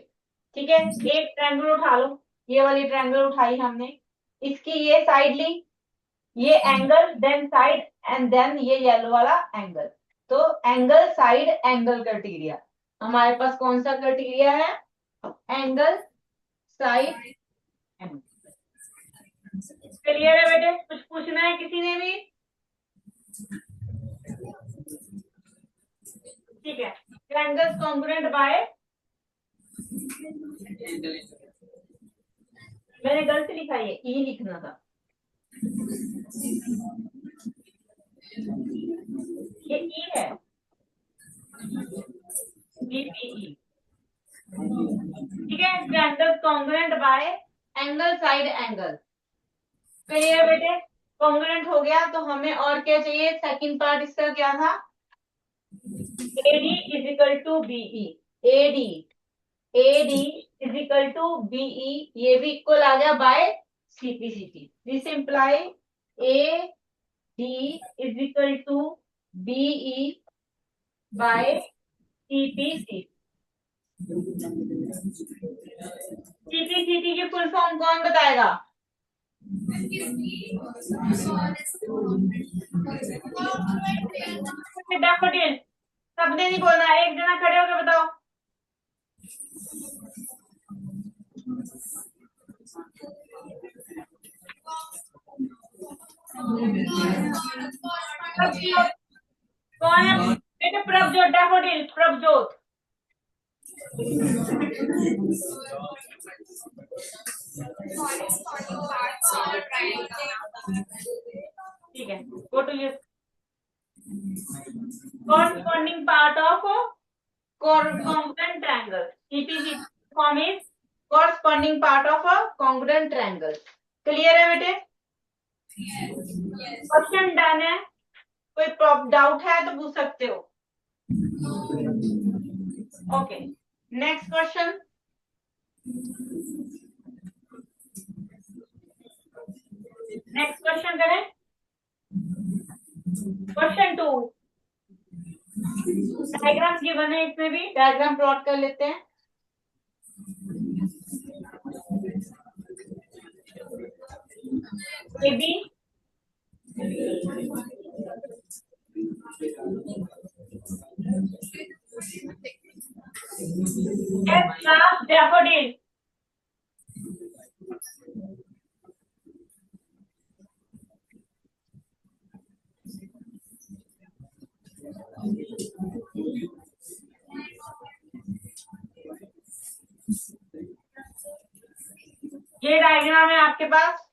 ठीक है, एक ट्रायंगल उठा लो, ये वाली ट्रायंगल उठाई हमने, इसकी ये साइड ली, ये angle, then side, and then ये येलो वाला एंगल। तो एंगल साइड एंगल क्राइटेरिया, हमारे पास कौन सा क्राइटेरिया है, एंगल साइड एंगल। क्लियर है बेटे, कुछ पूछना है किसी ने भी। ठीक है, ट्रायंगल्स कॉन्ग्रुएंट बाय, मैंने गलत लिखा, ये ई लिखना था, ये ई है, BPE। ठीक है, triangles congruent bye angle side angle. Clear बेटे, कॉन्ग्रुएंट हो गया तो हमें और क्या चाहिए, सेकंड पार्ट इसका क्या था, AD is equal to BE। AD is equal to BE, ये भी इक्वल आ गया by CPCT। This imply AD is equal to BE by CPCT। CPCT की फुल फॉर्म कौन बताएगा, डैफोडिल। सबने नहीं बोलना, एक जना खड़े होकर बताओ। कौन है बेटे, प्रभजोत, डैफोडिल प्रभजोत। ठीक है, go to your corresponding part of congruent triangle. It is form is corresponding part of a congruent triangle. Clear है बेटे? क्वेश्चन डन है, कोई डाउट है तो पूछ सकते हो. Okay, next question. Next question करें. क्वेश्चन 2. डायग्राम गिवन है, इसमें भी डायग्राम प्लॉट कर लेते हैं. A B class Daffodil. ये डायग्राम है आपके पास.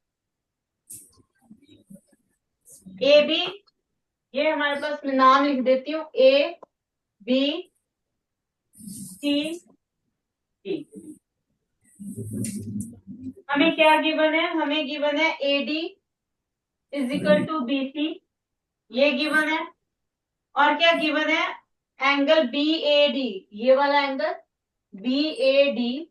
ए बी, ये हमारे पास मैं नाम लिख देती हूँ. A B C D. हमें क्या गिवन है? हमें गिवन है A D is equal to B C, ये गिवन है. और क्या गिवन है? एंगल बी ए डी, ये वाला angle B A D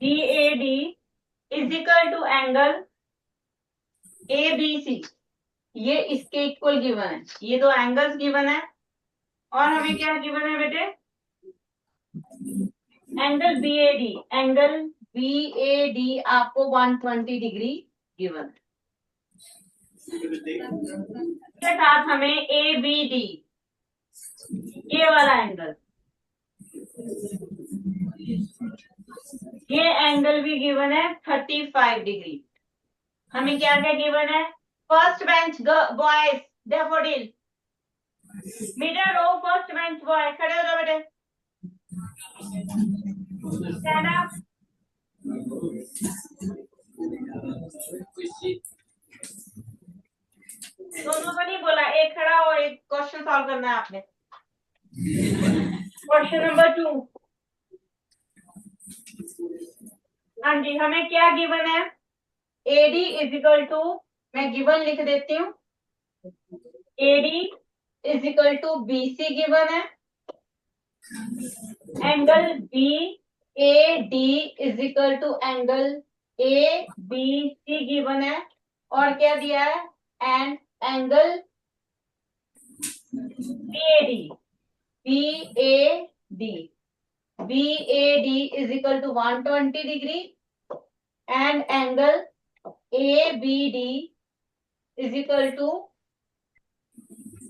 BAD is equal to angle ABC, ये इसके इक्वल गिवन है. ये दो एंगल्स गिवन है. और हमें क्या गिवन है बेटे? Angle BAD. एंगल BAD आपको 120 डिग्री गिवन है. इसके साथ हमें ABD, ये वाला एंगल, ये एंगल भी गिवन है 35 डिग्री. हमें क्या क्या गिवन है? First bench boys Daffodil, middle row first bench boy, खड़े हो जाओ बेटे. Stand up. दोनों को नहीं बोला, एक खड़ा हो, एक क्वेश्चन सॉल्व करना है आपने. Question number 2. हाँ जी, हमें क्या गिवन है? AD इज इक्वल टू, मैं गिवन लिख देती हूँ. AD is equal to BC given है. Angle BAD is equal to angle ABC given है. और क्या दिया है? And angle BAD is equal to 120 degree and angle ABD is equal to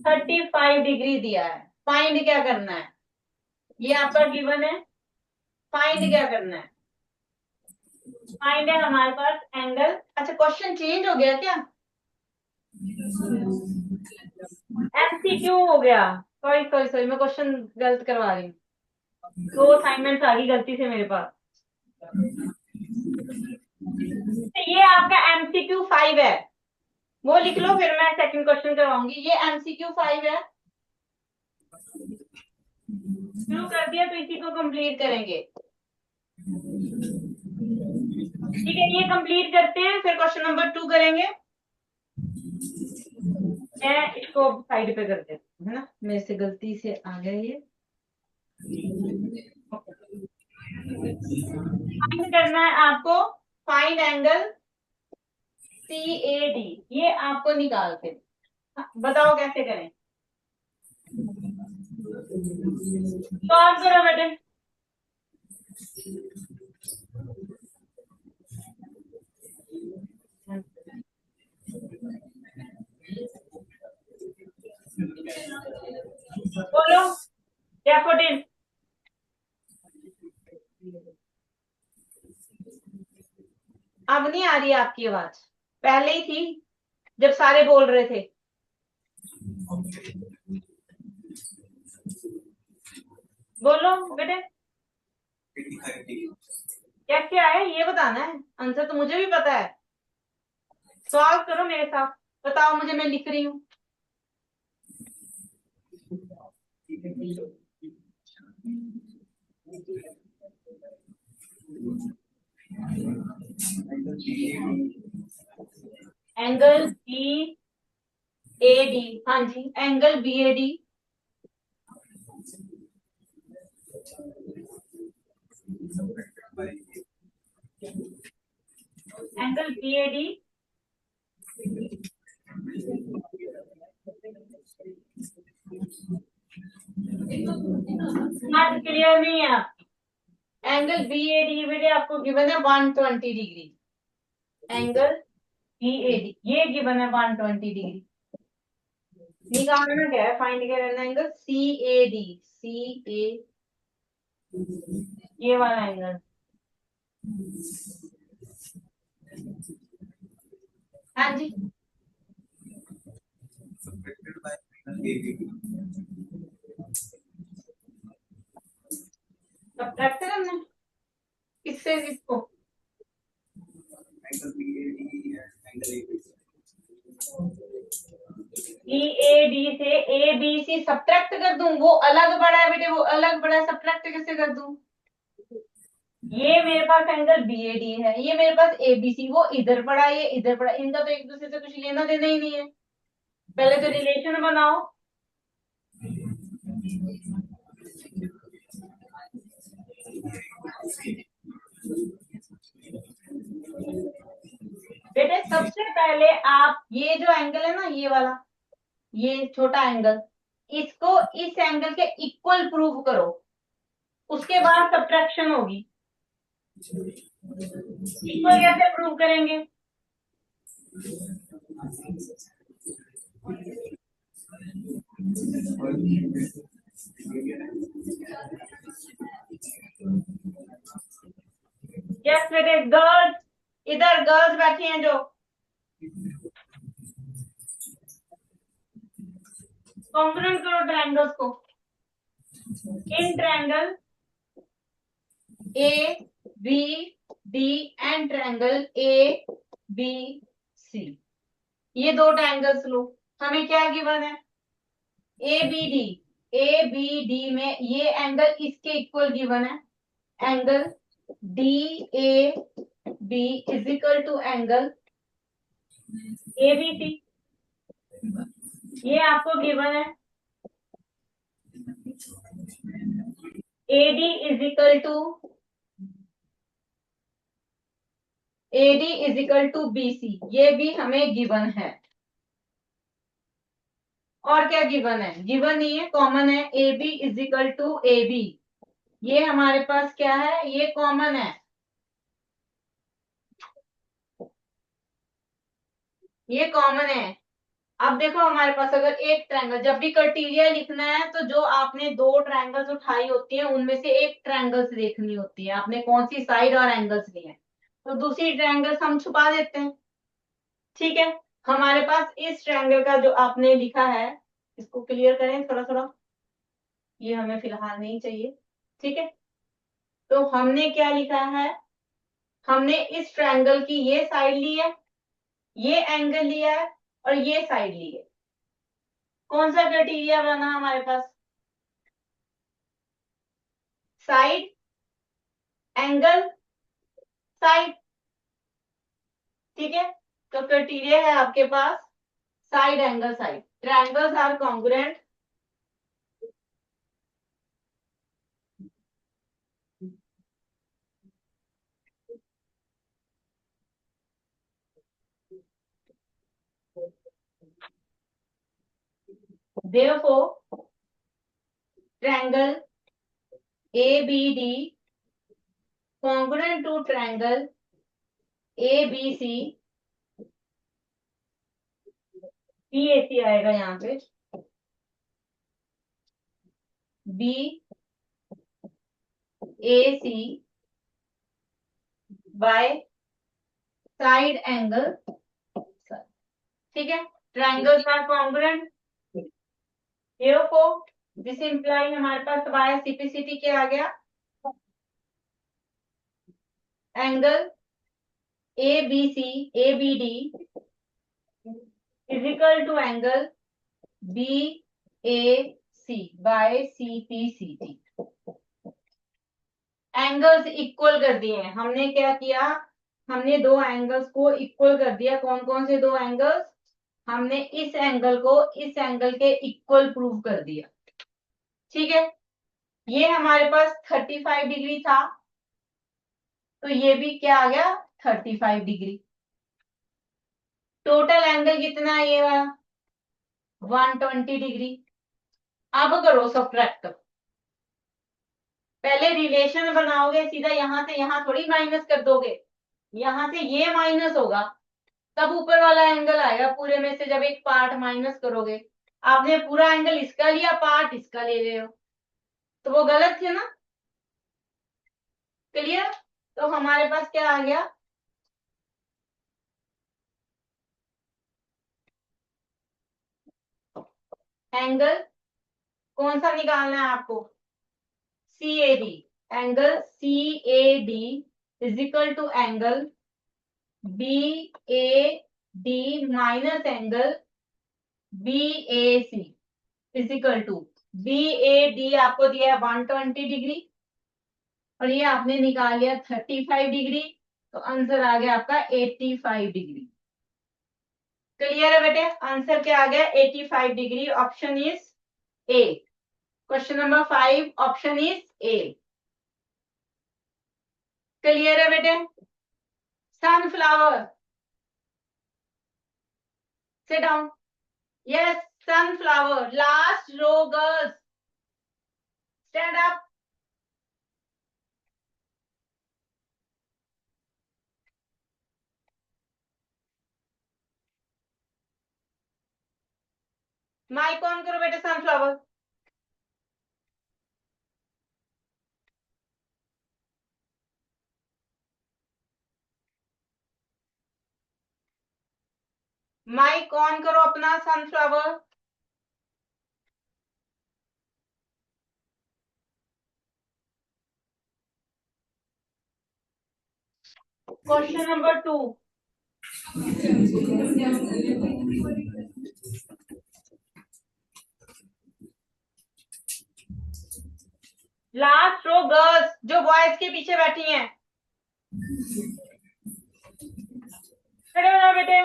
35 degree दिया है. फाइंड क्या करना है? ये आपका गिवन है. फाइंड क्या करना है? फाइंड है हमारे पास एंगल. अच्छा, क्वेश्चन चेंज हो गया क्या? MCQ हो गया. सॉरी मैं क्वेश्चन गलत करवा रही हूँ. 2 असाइनमेंट्स आ गई गलती से मेरे पास. तो ये आपका MCQ 5 है, वो लिख लो, फिर मैं सेकंड क्वेश्चन करवाऊंगी. ये MCQ 5 है. शुरू कर दिया तो इसी को कंप्लीट करेंगे. ठीक है, ये कंप्लीट करते हैं, फिर क्वेश्चन नंबर 2 करेंगे. मैं इसको साइड पे कर देती हूँ, है ना, मेरे से गलती से आ गया ये. फाइंड करना है आपको. फाइंड एंगल CAD, ये आपको निकाल के बताओ कैसे करें. सॉल्व करो बेटे. बोलो डैफोडिल. अब नहीं आ रही आपकी आवाज, पहले ही थी जब सारे बोल रहे थे. बोलो बेटे क्या क्या है ये बताना है, आंसर तो मुझे भी पता है। सॉल्व करो मेरे साथ, बताओ मुझे, मैं लिख रही हूँ। एंगल बी ए डी, हाँ जी, angle B A D angle B A D clear नहीं है। एंगल बी ए डी बेटे आपको गिवन है 120 degree, angle B A D ये गिवन है 120 डिग्री। निकालना क्या है, फाइंड क्या करना है, एंगल सी ए डी, सी ए ये वाला एंगल, हाँ जी सब्ट्रैक्ट करना है किससे, इसको ई ए डी से ए बी सी सब्ट्रैक्ट कर दूं, वो अलग बड़ा है बेटे, वो अलग बड़ा है, सब्ट्रैक्ट कैसे कर दूं। ये मेरे पास एंगल बी ए डी है, ये मेरे पास ए बी सी, वो इधर पड़ा है, ये इधर पड़ा है, इनका तो एक दूसरे से कुछ लेना देना ही नहीं है। पहले तो रिलेशन बनाओ। बेटे सबसे पहले आप ये जो एंगल है ना, ये वाला, ये छोटा एंगल, इसको इस एंगल के इक्वल प्रूव करो, उसके बाद सब्ट्रैक्शन होगी। इक्वल कैसे प्रूव करेंगे, यस बेटे, गर्ल्स इधर गर्ल्स बैठी हैं जो, कॉन्ग्रुएंट करो ट्रायंगल्स को। In triangle A B D and triangle A B C, ये दो ट्रायंगल्स लो। हमें क्या गिवन है, ए बी डी में ये एंगल इसके इक्वल गिवन है, angle D A B is equal to angle A B C, ये आपको गिवन है। AD is equal to BC, ये भी हमें गिवन है। और क्या गिवन है, गिवन नहीं है, कॉमन है, AB is equal to AB, ये हमारे पास क्या है, ये कॉमन है, ये कॉमन है। अब देखो हमारे पास अगर एक ट्रायंगल, जब भी क्राइटेरिया लिखना है तो जो आपने दो ट्रायंगल्स उठाई होती है उनमें से एक ट्रायंगल्स देखनी होती है, आपने कौन सी साइड और एंगल्स लिए हैं, तो दूसरी ट्रायंगल्स हम छुपा देते हैं। ठीक है, हमारे पास इस ट्रायंगल का जो आपने लिखा है, इसको क्लियर करें थोड़ा थोड़ा, ये हमें फिलहाल नहीं चाहिए। ठीक है, तो हमने क्या लिखा है, हमने इस ट्रायंगल की ये साइड ली है, ये एंगल लिया है और ये साइड ली है। कौन सा क्राइटेरिया बना हमारे पास, साइड एंगल साइड। ठीक है, तो क्राइटेरिया है आपके पास side angle side, triangles are congruent therefore triangle ABD congruent to triangle ABC, PAC आएगा यहाँ पे, BAC by side angle। ठीक है, triangles are congruent, therefore this imply हमारे पास वाया सीपीसीटी क्या आ गया, angle A B C A B D is equal to angle B A C by C P C T. Angles equal कर दिए हैं हमने, क्या किया, हमने दो एंगल्स को इक्वल कर दिया। कौन कौन से दो एंगल्स, हमने इस एंगल को इस एंगल के इक्वल प्रूव कर दिया। ठीक है, ये हमारे पास 35 डिग्री था, तो ये भी क्या आ गया 35 डिग्री। टोटल एंगल कितना है ये वाला 120 डिग्री। अब करो सब्ट्रैक्ट, पहले रिलेशन बनाओगे, सीधा यहां से यहां थोड़ी माइनस कर दोगे, यहां से ये माइनस होगा तब ऊपर वाला एंगल आएगा पूरे में से। जब एक पार्ट माइनस करोगे, आपने पूरा एंगल इसका लिया, पार्ट इसका ले रहे हो, तो वो गलत है ना। क्लियर, तो हमारे पास क्या आ गया, एंगल कौन सा निकालना है आपको, C A D. Angle C A D is equal to angle B A D minus angle B A C is equal to B A D आपको दिया है 120 डिग्री और ये आपने निकाल लिया 35 डिग्री, तो आंसर आ गया आपका 85 डिग्री। क्लियर है बेटे, आंसर क्या आ गया 85 degree. Option is A, question number 5 option is A. Clear है बेटे। Sunflower, sit down. Yes, sunflower, last row girls, stand up. Mic on करो बेटे, सनफ्लावर। माइक ऑन करो अपना, sunflower. Question number 2, last row girls जो बॉयज के पीछे बैठी हैं, खड़े हो जाओ बेटे।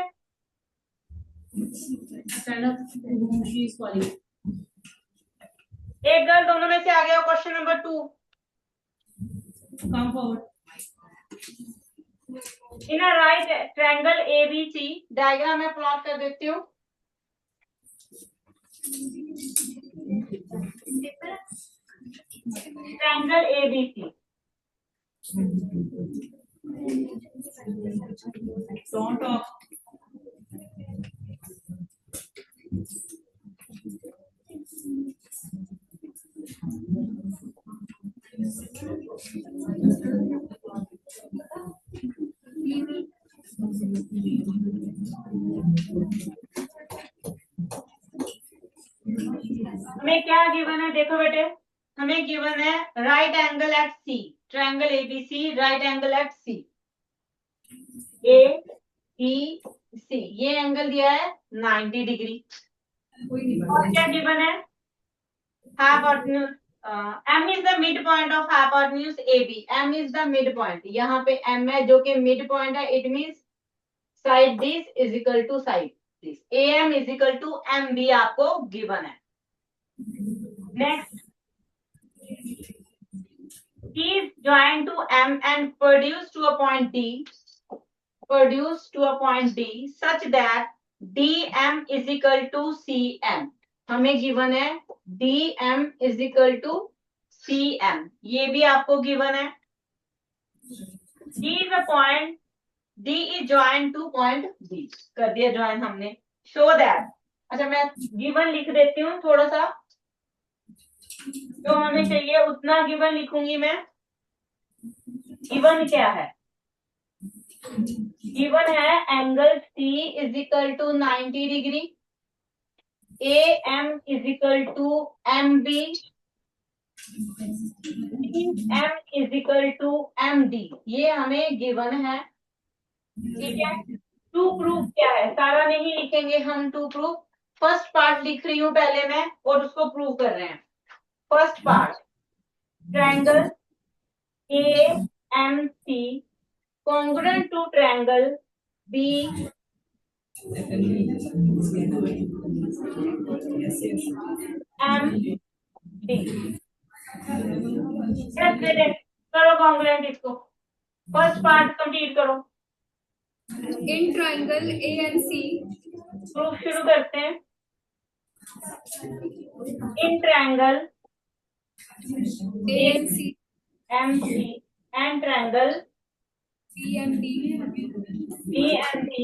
एक गर्ल दोनों में से आ गया। Question number 2, Come forward. In a right triangle ABC, diagram में प्लॉट कर देती हूँ। Triangle ABC, Don't talk. हमें क्या गिवन है, देखो बेटे, हमें गिवन है right angle at C, triangle ABC, right angle at C, A B C, ये एंगल दिया है 90 डिग्री। और क्या गिवन है, hypotenuse, M is the mid point of hypotenuse A B. M is the mid point, यहाँ पे एम है जो कि मिड पॉइंट है, it means side this is equal to side this, A M is equal to M B आपको गिवन है। Next, P is joined to M and produced to a point D, such that DM is equal to CM। हमें गिवन है DM is equal to CM, ये भी आपको गिवन है। D is a point, D is joined to point B, कर दिया ज्वाइन हमने। Show that, अच्छा मैं गिवन लिख देती हूँ थोड़ा सा, जो हमें चाहिए उतना गिवन लिखूंगी मैं। गिवन क्या है, गिवन है angle C is equal to 90 degree, AM is equal to MB, M is equal to MD, ये हमें गिवन है। ठीक है, टू प्रूफ क्या है, सारा नहीं लिखेंगे हम टू प्रूफ, फर्स्ट पार्ट लिख रही हूं पहले मैं और उसको प्रूव कर रहे हैं। First part, triangle AMC congruent to triangle BMD। करो कॉन्ग्रुएंट इसको, फर्स्ट पार्ट कंप्लीट करो। In triangle ANC, प्रूफ शुरू करते हैं। In triangle ANC, MC and triangle BMD, BMD,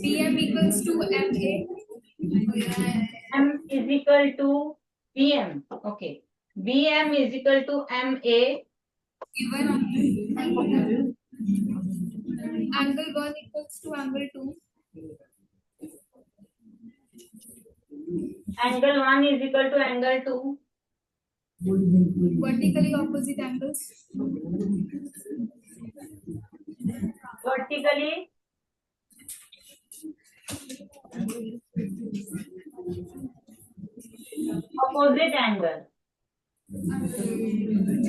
BM equals to MA, M is equal to BM, okay, BM is equal to MA, given angle 1 equals to angle 2, angle 1 is equal to angle 2, vertically opposite angles, vertically opposite angle,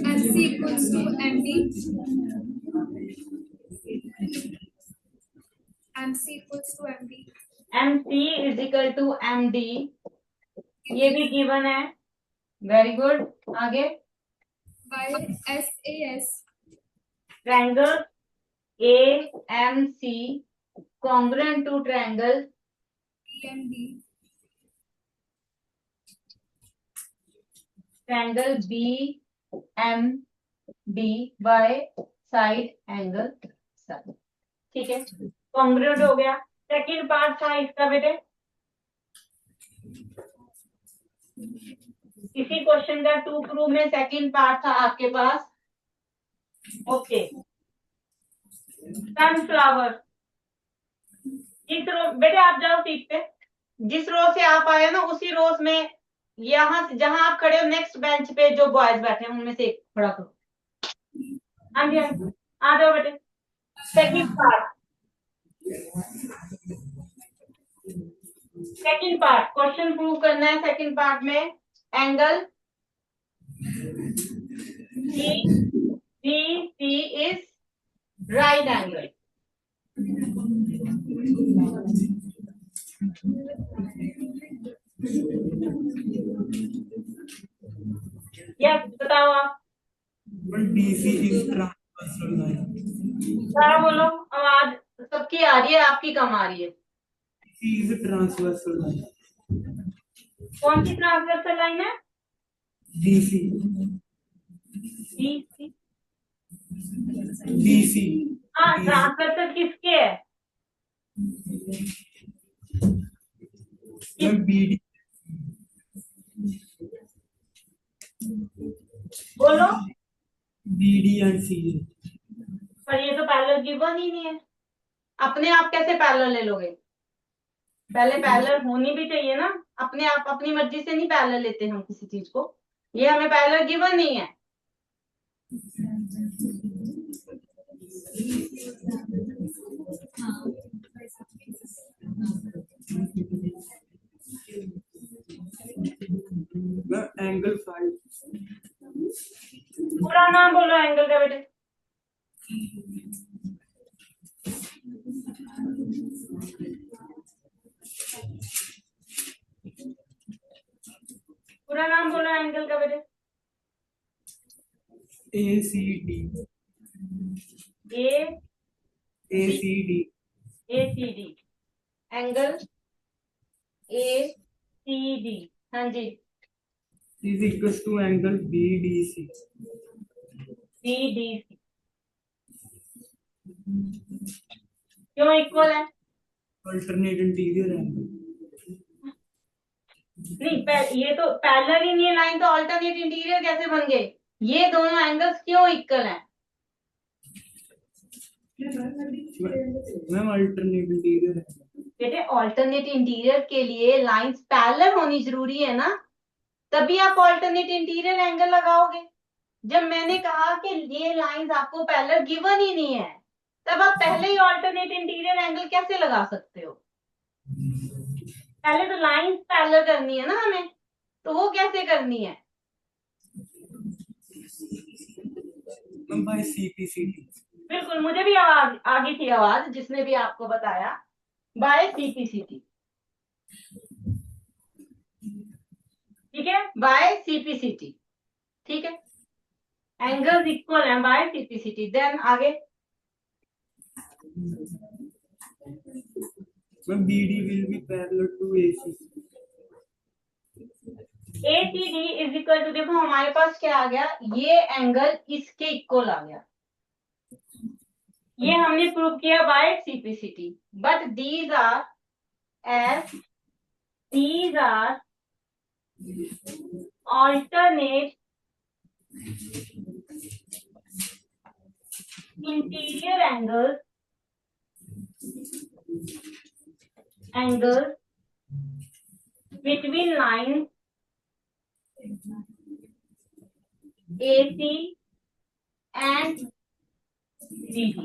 MC equals to MD, MC equals to MD, MC is equal to MD, ये भी गिवन है। वेरी गुड, आगे by SAS, triangle AMC congruent to triangle BMD, triangle BMD by side angle side। ठीक है, कॉन्ग्रुएंट हो गया। सेकंड पार्ट था इसका बेटे, इसी क्वेश्चन का टू प्रूफ में सेकंड पार्ट था आपके पास। ओके, सनफ्लावर, इस रो बेटे आप जाओ सीट पे, जिस रो से आप आए ना उसी रो में, यहाँ से जहां आप खड़े हो नेक्स्ट बेंच पे जो बॉयज बैठे हैं उनमें से एक खड़ा करो। हाँ जी, आ जाओ बेटे। Second part, second part question prove करना है। सेकंड पार्ट में angle BC is right angle। Yes, बताओ आप। DC is transversal line. सारा बोलो, आवाज सबकी आ रही है, आपकी कम आ रही है। DC is a transversal line. कौन सी ट्रांसवर्सल लाइन है? DC. BC। DC. हाँ, ट्रांसवर्सल किसके है? BD. बोलो। BD and CA. पर ये तो पैरेलल गिवन ही नहीं है, अपने आप कैसे पैरेलल ले लोगे? पहले पैरेलल होनी भी चाहिए ना, अपने आप अपनी मर्जी से नहीं पैरेलल लेते हम किसी चीज को, ये हमें पैरेलल गिवन नहीं है। Angle 5. पूरा नाम बोलो एंगल का बेटे। पूरा नाम बोलो एंगल का बेटे। ACD. ACD एंगल ACD, हाँ जी, is equals to angle BDC. BDC क्यों इक्वल है? Alternate interior angle. नहीं, ये तो पैरेलल ही नहीं है लाइन, तो अल्टरनेट इंटीरियर कैसे बन गए? ये दोनों एंगल्स क्यों इक्वल हैं? Ma'am alternate interior angle. बेटे ऑल्टरनेट इंटीरियर के लिए लाइंस पैरेलल होनी जरूरी है ना, तभी आप ऑल्टरनेट इंटीरियर एंगल लगाओगे। जब मैंने कहा कि ये लाइंस आपको पैरेलल गिवन ही नहीं है, तब आप पहले ही ऑल्टरनेट इंटीरियर एंगल कैसे लगा सकते हो? पहले तो लाइंस पैरेलल करनी है ना हमें, तो वो कैसे करनी है? By CPCT। बिल्कुल, मुझे भी आ गई थी आवाज, जिसने भी आपको बताया बाय CPCT। ठीक है, बाय CPCT। ठीक है, एंगल्स इक्वल है बाय CPCT। देन आगे BD will be parallel to AC। ACD is equal to, देखो हमारे पास क्या आ गया, ये एंगल इसके इक्वल आ गया। ये हमने प्रूव किया by CPCT। But these are alternate interior angles between lines AC and BD।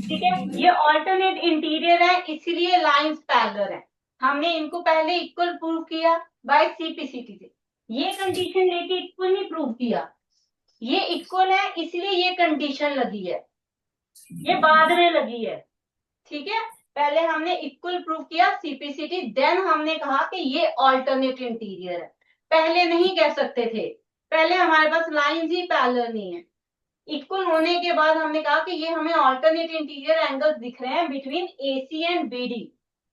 ठीक है, ये ऑल्टरनेट इंटीरियर है, इसलिए लाइंस पैरेलल है। हमने इनको पहले इक्वल प्रूव किया बाय CPCT से। ये कंडीशन लेके इक्वल नहीं प्रूव किया, ये इक्वल है इसलिए ये कंडीशन लगी है, ये बाद में लगी है। ठीक है, पहले हमने इक्वल प्रूव किया CPCT, देन हमने कहा कि ये ऑल्टरनेट इंटीरियर है। पहले नहीं कह सकते थे, पहले हमारे पास लाइंस ही पैरेलल नहीं है। इक्वल होने के बाद हमने कहा कि ये हमें ऑल्टरनेट इंटीरियर एंगल्स दिख रहे हैं बिटवीन AC एंड BD।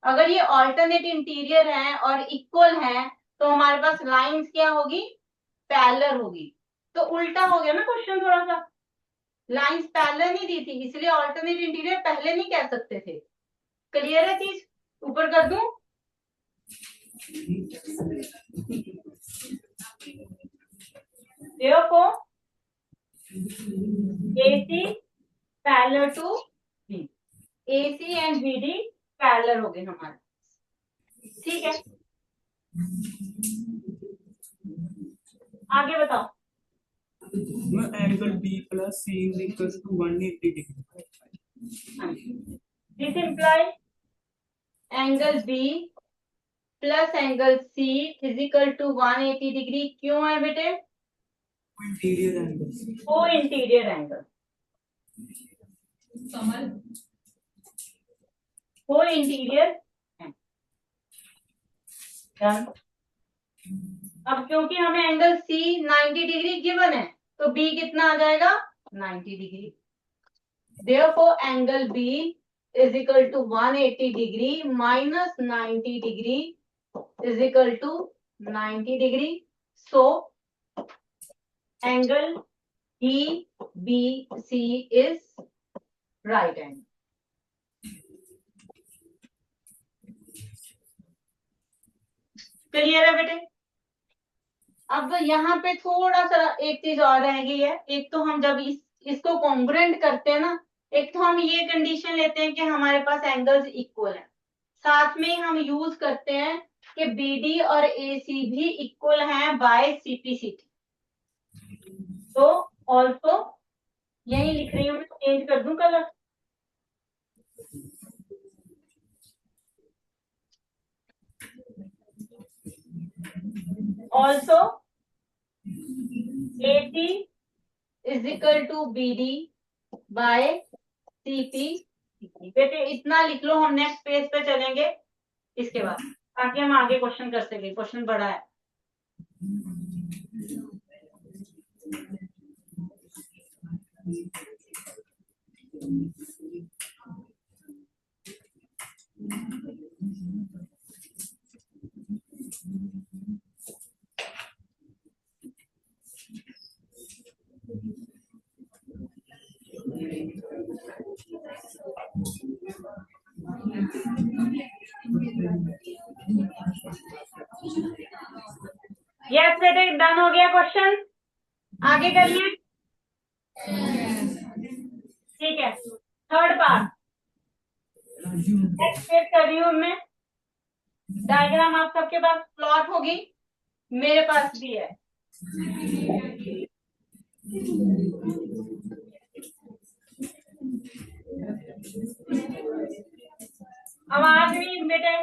अगर ये ऑल्टरनेट इंटीरियर हैं और इक्वल हैं, तो हमारे पास लाइंस क्या होगी, पैरेलल होगी। तो उल्टा हो गया ना क्वेश्चन थोड़ा सा, लाइंस पैरेलल नहीं दी थी, इसलिए ऑल्टरनेट इंटीरियर पहले नहीं कह सकते थे। क्लियर है चीज? ऊपर कर दूं? देखो AC parallel to B, AC and BD parallel हो गए हमारे। ठीक है, आगे बताओ। Angle B plus C is equals to 180 degree। This imply angle B plus angle C is equal to 180 degree. क्यों है बेटे? Interior angle. Co-interior angle, co-interior. अब क्योंकि हमें एंगल C 90 डिग्री गिवन है, तो B कितना आ जाएगा, 90 degree. Therefore angle B is equal to 180 degree minus 90 degree is equal to 90 degree. So angle EBC is right angle. Clear है बेटे? अब यहाँ पे थोड़ा सा एक चीज और रह गई है। एक तो हम जब इसको कॉन्ग्रुएंट करते हैं ना, एक तो हम ये कंडीशन लेते हैं कि हमारे पास एंगल्स इक्वल हैं, साथ में हम यूज करते हैं कि BD और AC भी इक्वल हैं बाय CPCT। तो ऑल्सो यही लिख रही हूँ, चेंज कर दूं colour. Also AC is equal to BD by CPCT। बेटे इतना लिख लो, हम नेक्स्ट पेज पे चलेंगे इसके बाद, ताकि हम आगे क्वेश्चन कर सके। क्वेश्चन बड़ा है। यस बेटे, डन हो गया क्वेश्चन, आगे करिए। ठीक है, थर्ड पार्ट एक्सपेक्ट कर रही हूँ मैं, डायग्राम आप सबके पास प्लॉट होगी, मेरे पास भी है। आवाज नहीं बेटे,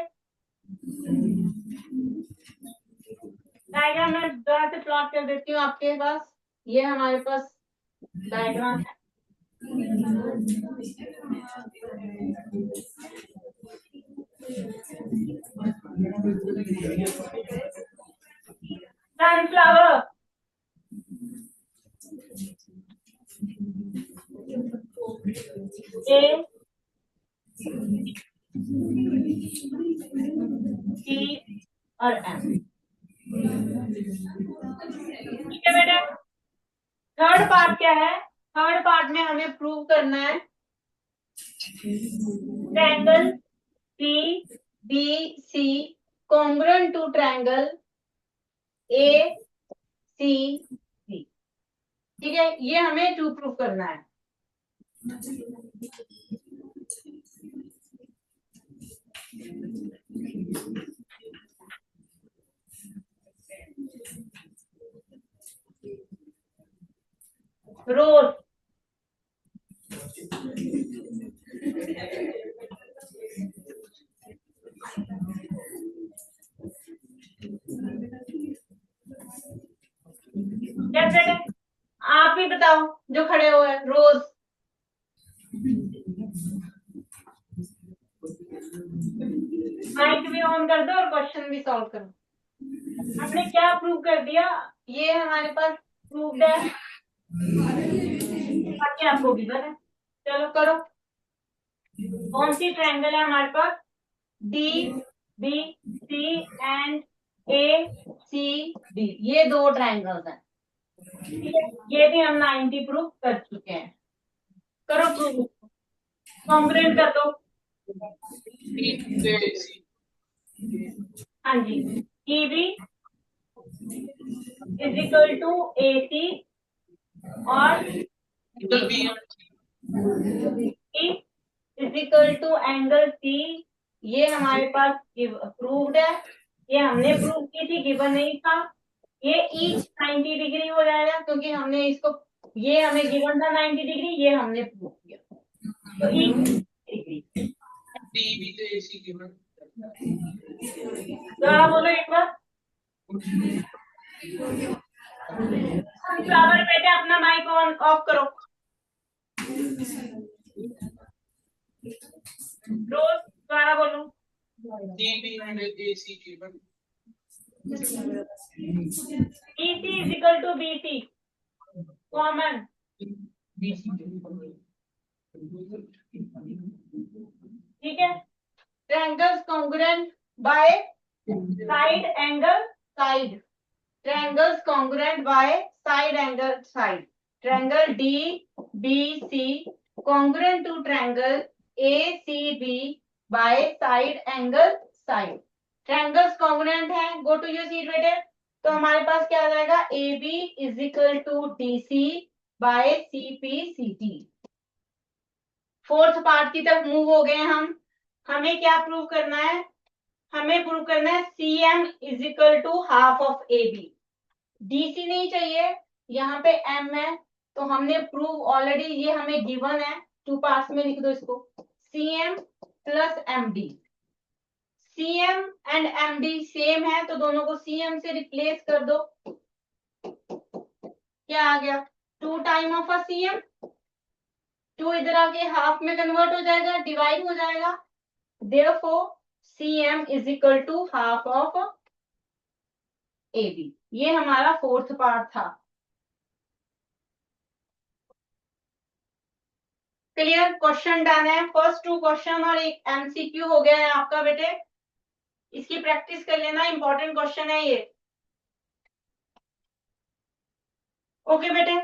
डायग्राम में दोबारा से प्लॉट कर देती हूँ आपके पास। ये हमारे पास डायग्राम है। सनफ्लावर, ए सी और एम। ठीक है बेटा। थर्ड पार्ट क्या है? थर्ड पार्ट में हमें प्रूव करना है triangle C B C congruent to triangle A C B. ठीक है, ये हमें टू प्रूव करना है। रोज कैसे? आप ही बताओ जो खड़े हुए हैं। रोज माइक भी ऑन कर दो और क्वेश्चन भी सॉल्व करो। हमने क्या प्रूव कर दिया? ये हमारे पास प्रूव्ड है, बाकी आपको भी पता है। चलो करो। कौन सी ट्रायंगल है हमारे पास? D B C and A C D, ये दो ट्रायंगल्स हैं। ठीक है, ये भी हम 90 प्रूव कर चुके हैं। करो प्रूव, कॉन्ग्रुएंट कर दो। हाँ जी, E B is equal to A C और is equal to angle C. ये हमारे पास प्रूव्ड है, ये हमने प्रूव की थी, गिवन नहीं था। ये ईच 90 डिग्री हो जाएगा क्योंकि हमने इसको, ये हमें गिवन था 90 डिग्री, ये हमने प्रूव किया। तो ईच डिग्री तो बोलो एक बार। फ्लावर बेटे अपना माइक ऑन ऑफ करो। रोज दोबारा बोलो। EC is equal to BC common. ठीक है, triangles congruent by side angle side, triangles congruent by side angle side. Triangle D B C congruent to triangle A C B by side angle side. Triangles congruent है, गो टू योर सीट बेटे। तो हमारे पास क्या आ जाएगा? A B is equal to D C by C P C T. Fourth part की तरफ मूव हो गए हम। हमें क्या प्रूव करना है? हमें प्रूव करना है C M is equal to half of A B. D C नहीं चाहिए, यहाँ पे एम है, तो हमने प्रूव ऑलरेडी, ये हमें गिवन है। टू पार्ट्स में लिख दो इसको, C M plus M D. C M and M D same है, तो दोनों को सी एम से रिप्लेस कर दो। क्या आ गया? 2 time of a C M. 2 इधर आके हाफ में कन्वर्ट हो जाएगा, डिवाइड हो जाएगा। Therefore CM is equal to half of AB। ये हमारा फोर्थ पार्ट था। क्लियर? क्वेश्चन डन है। फर्स्ट 2 क्वेश्चन और एक MCQ हो गया है आपका बेटे। इसकी प्रैक्टिस कर लेना, इंपॉर्टेंट क्वेश्चन है ये। ओके बेटे।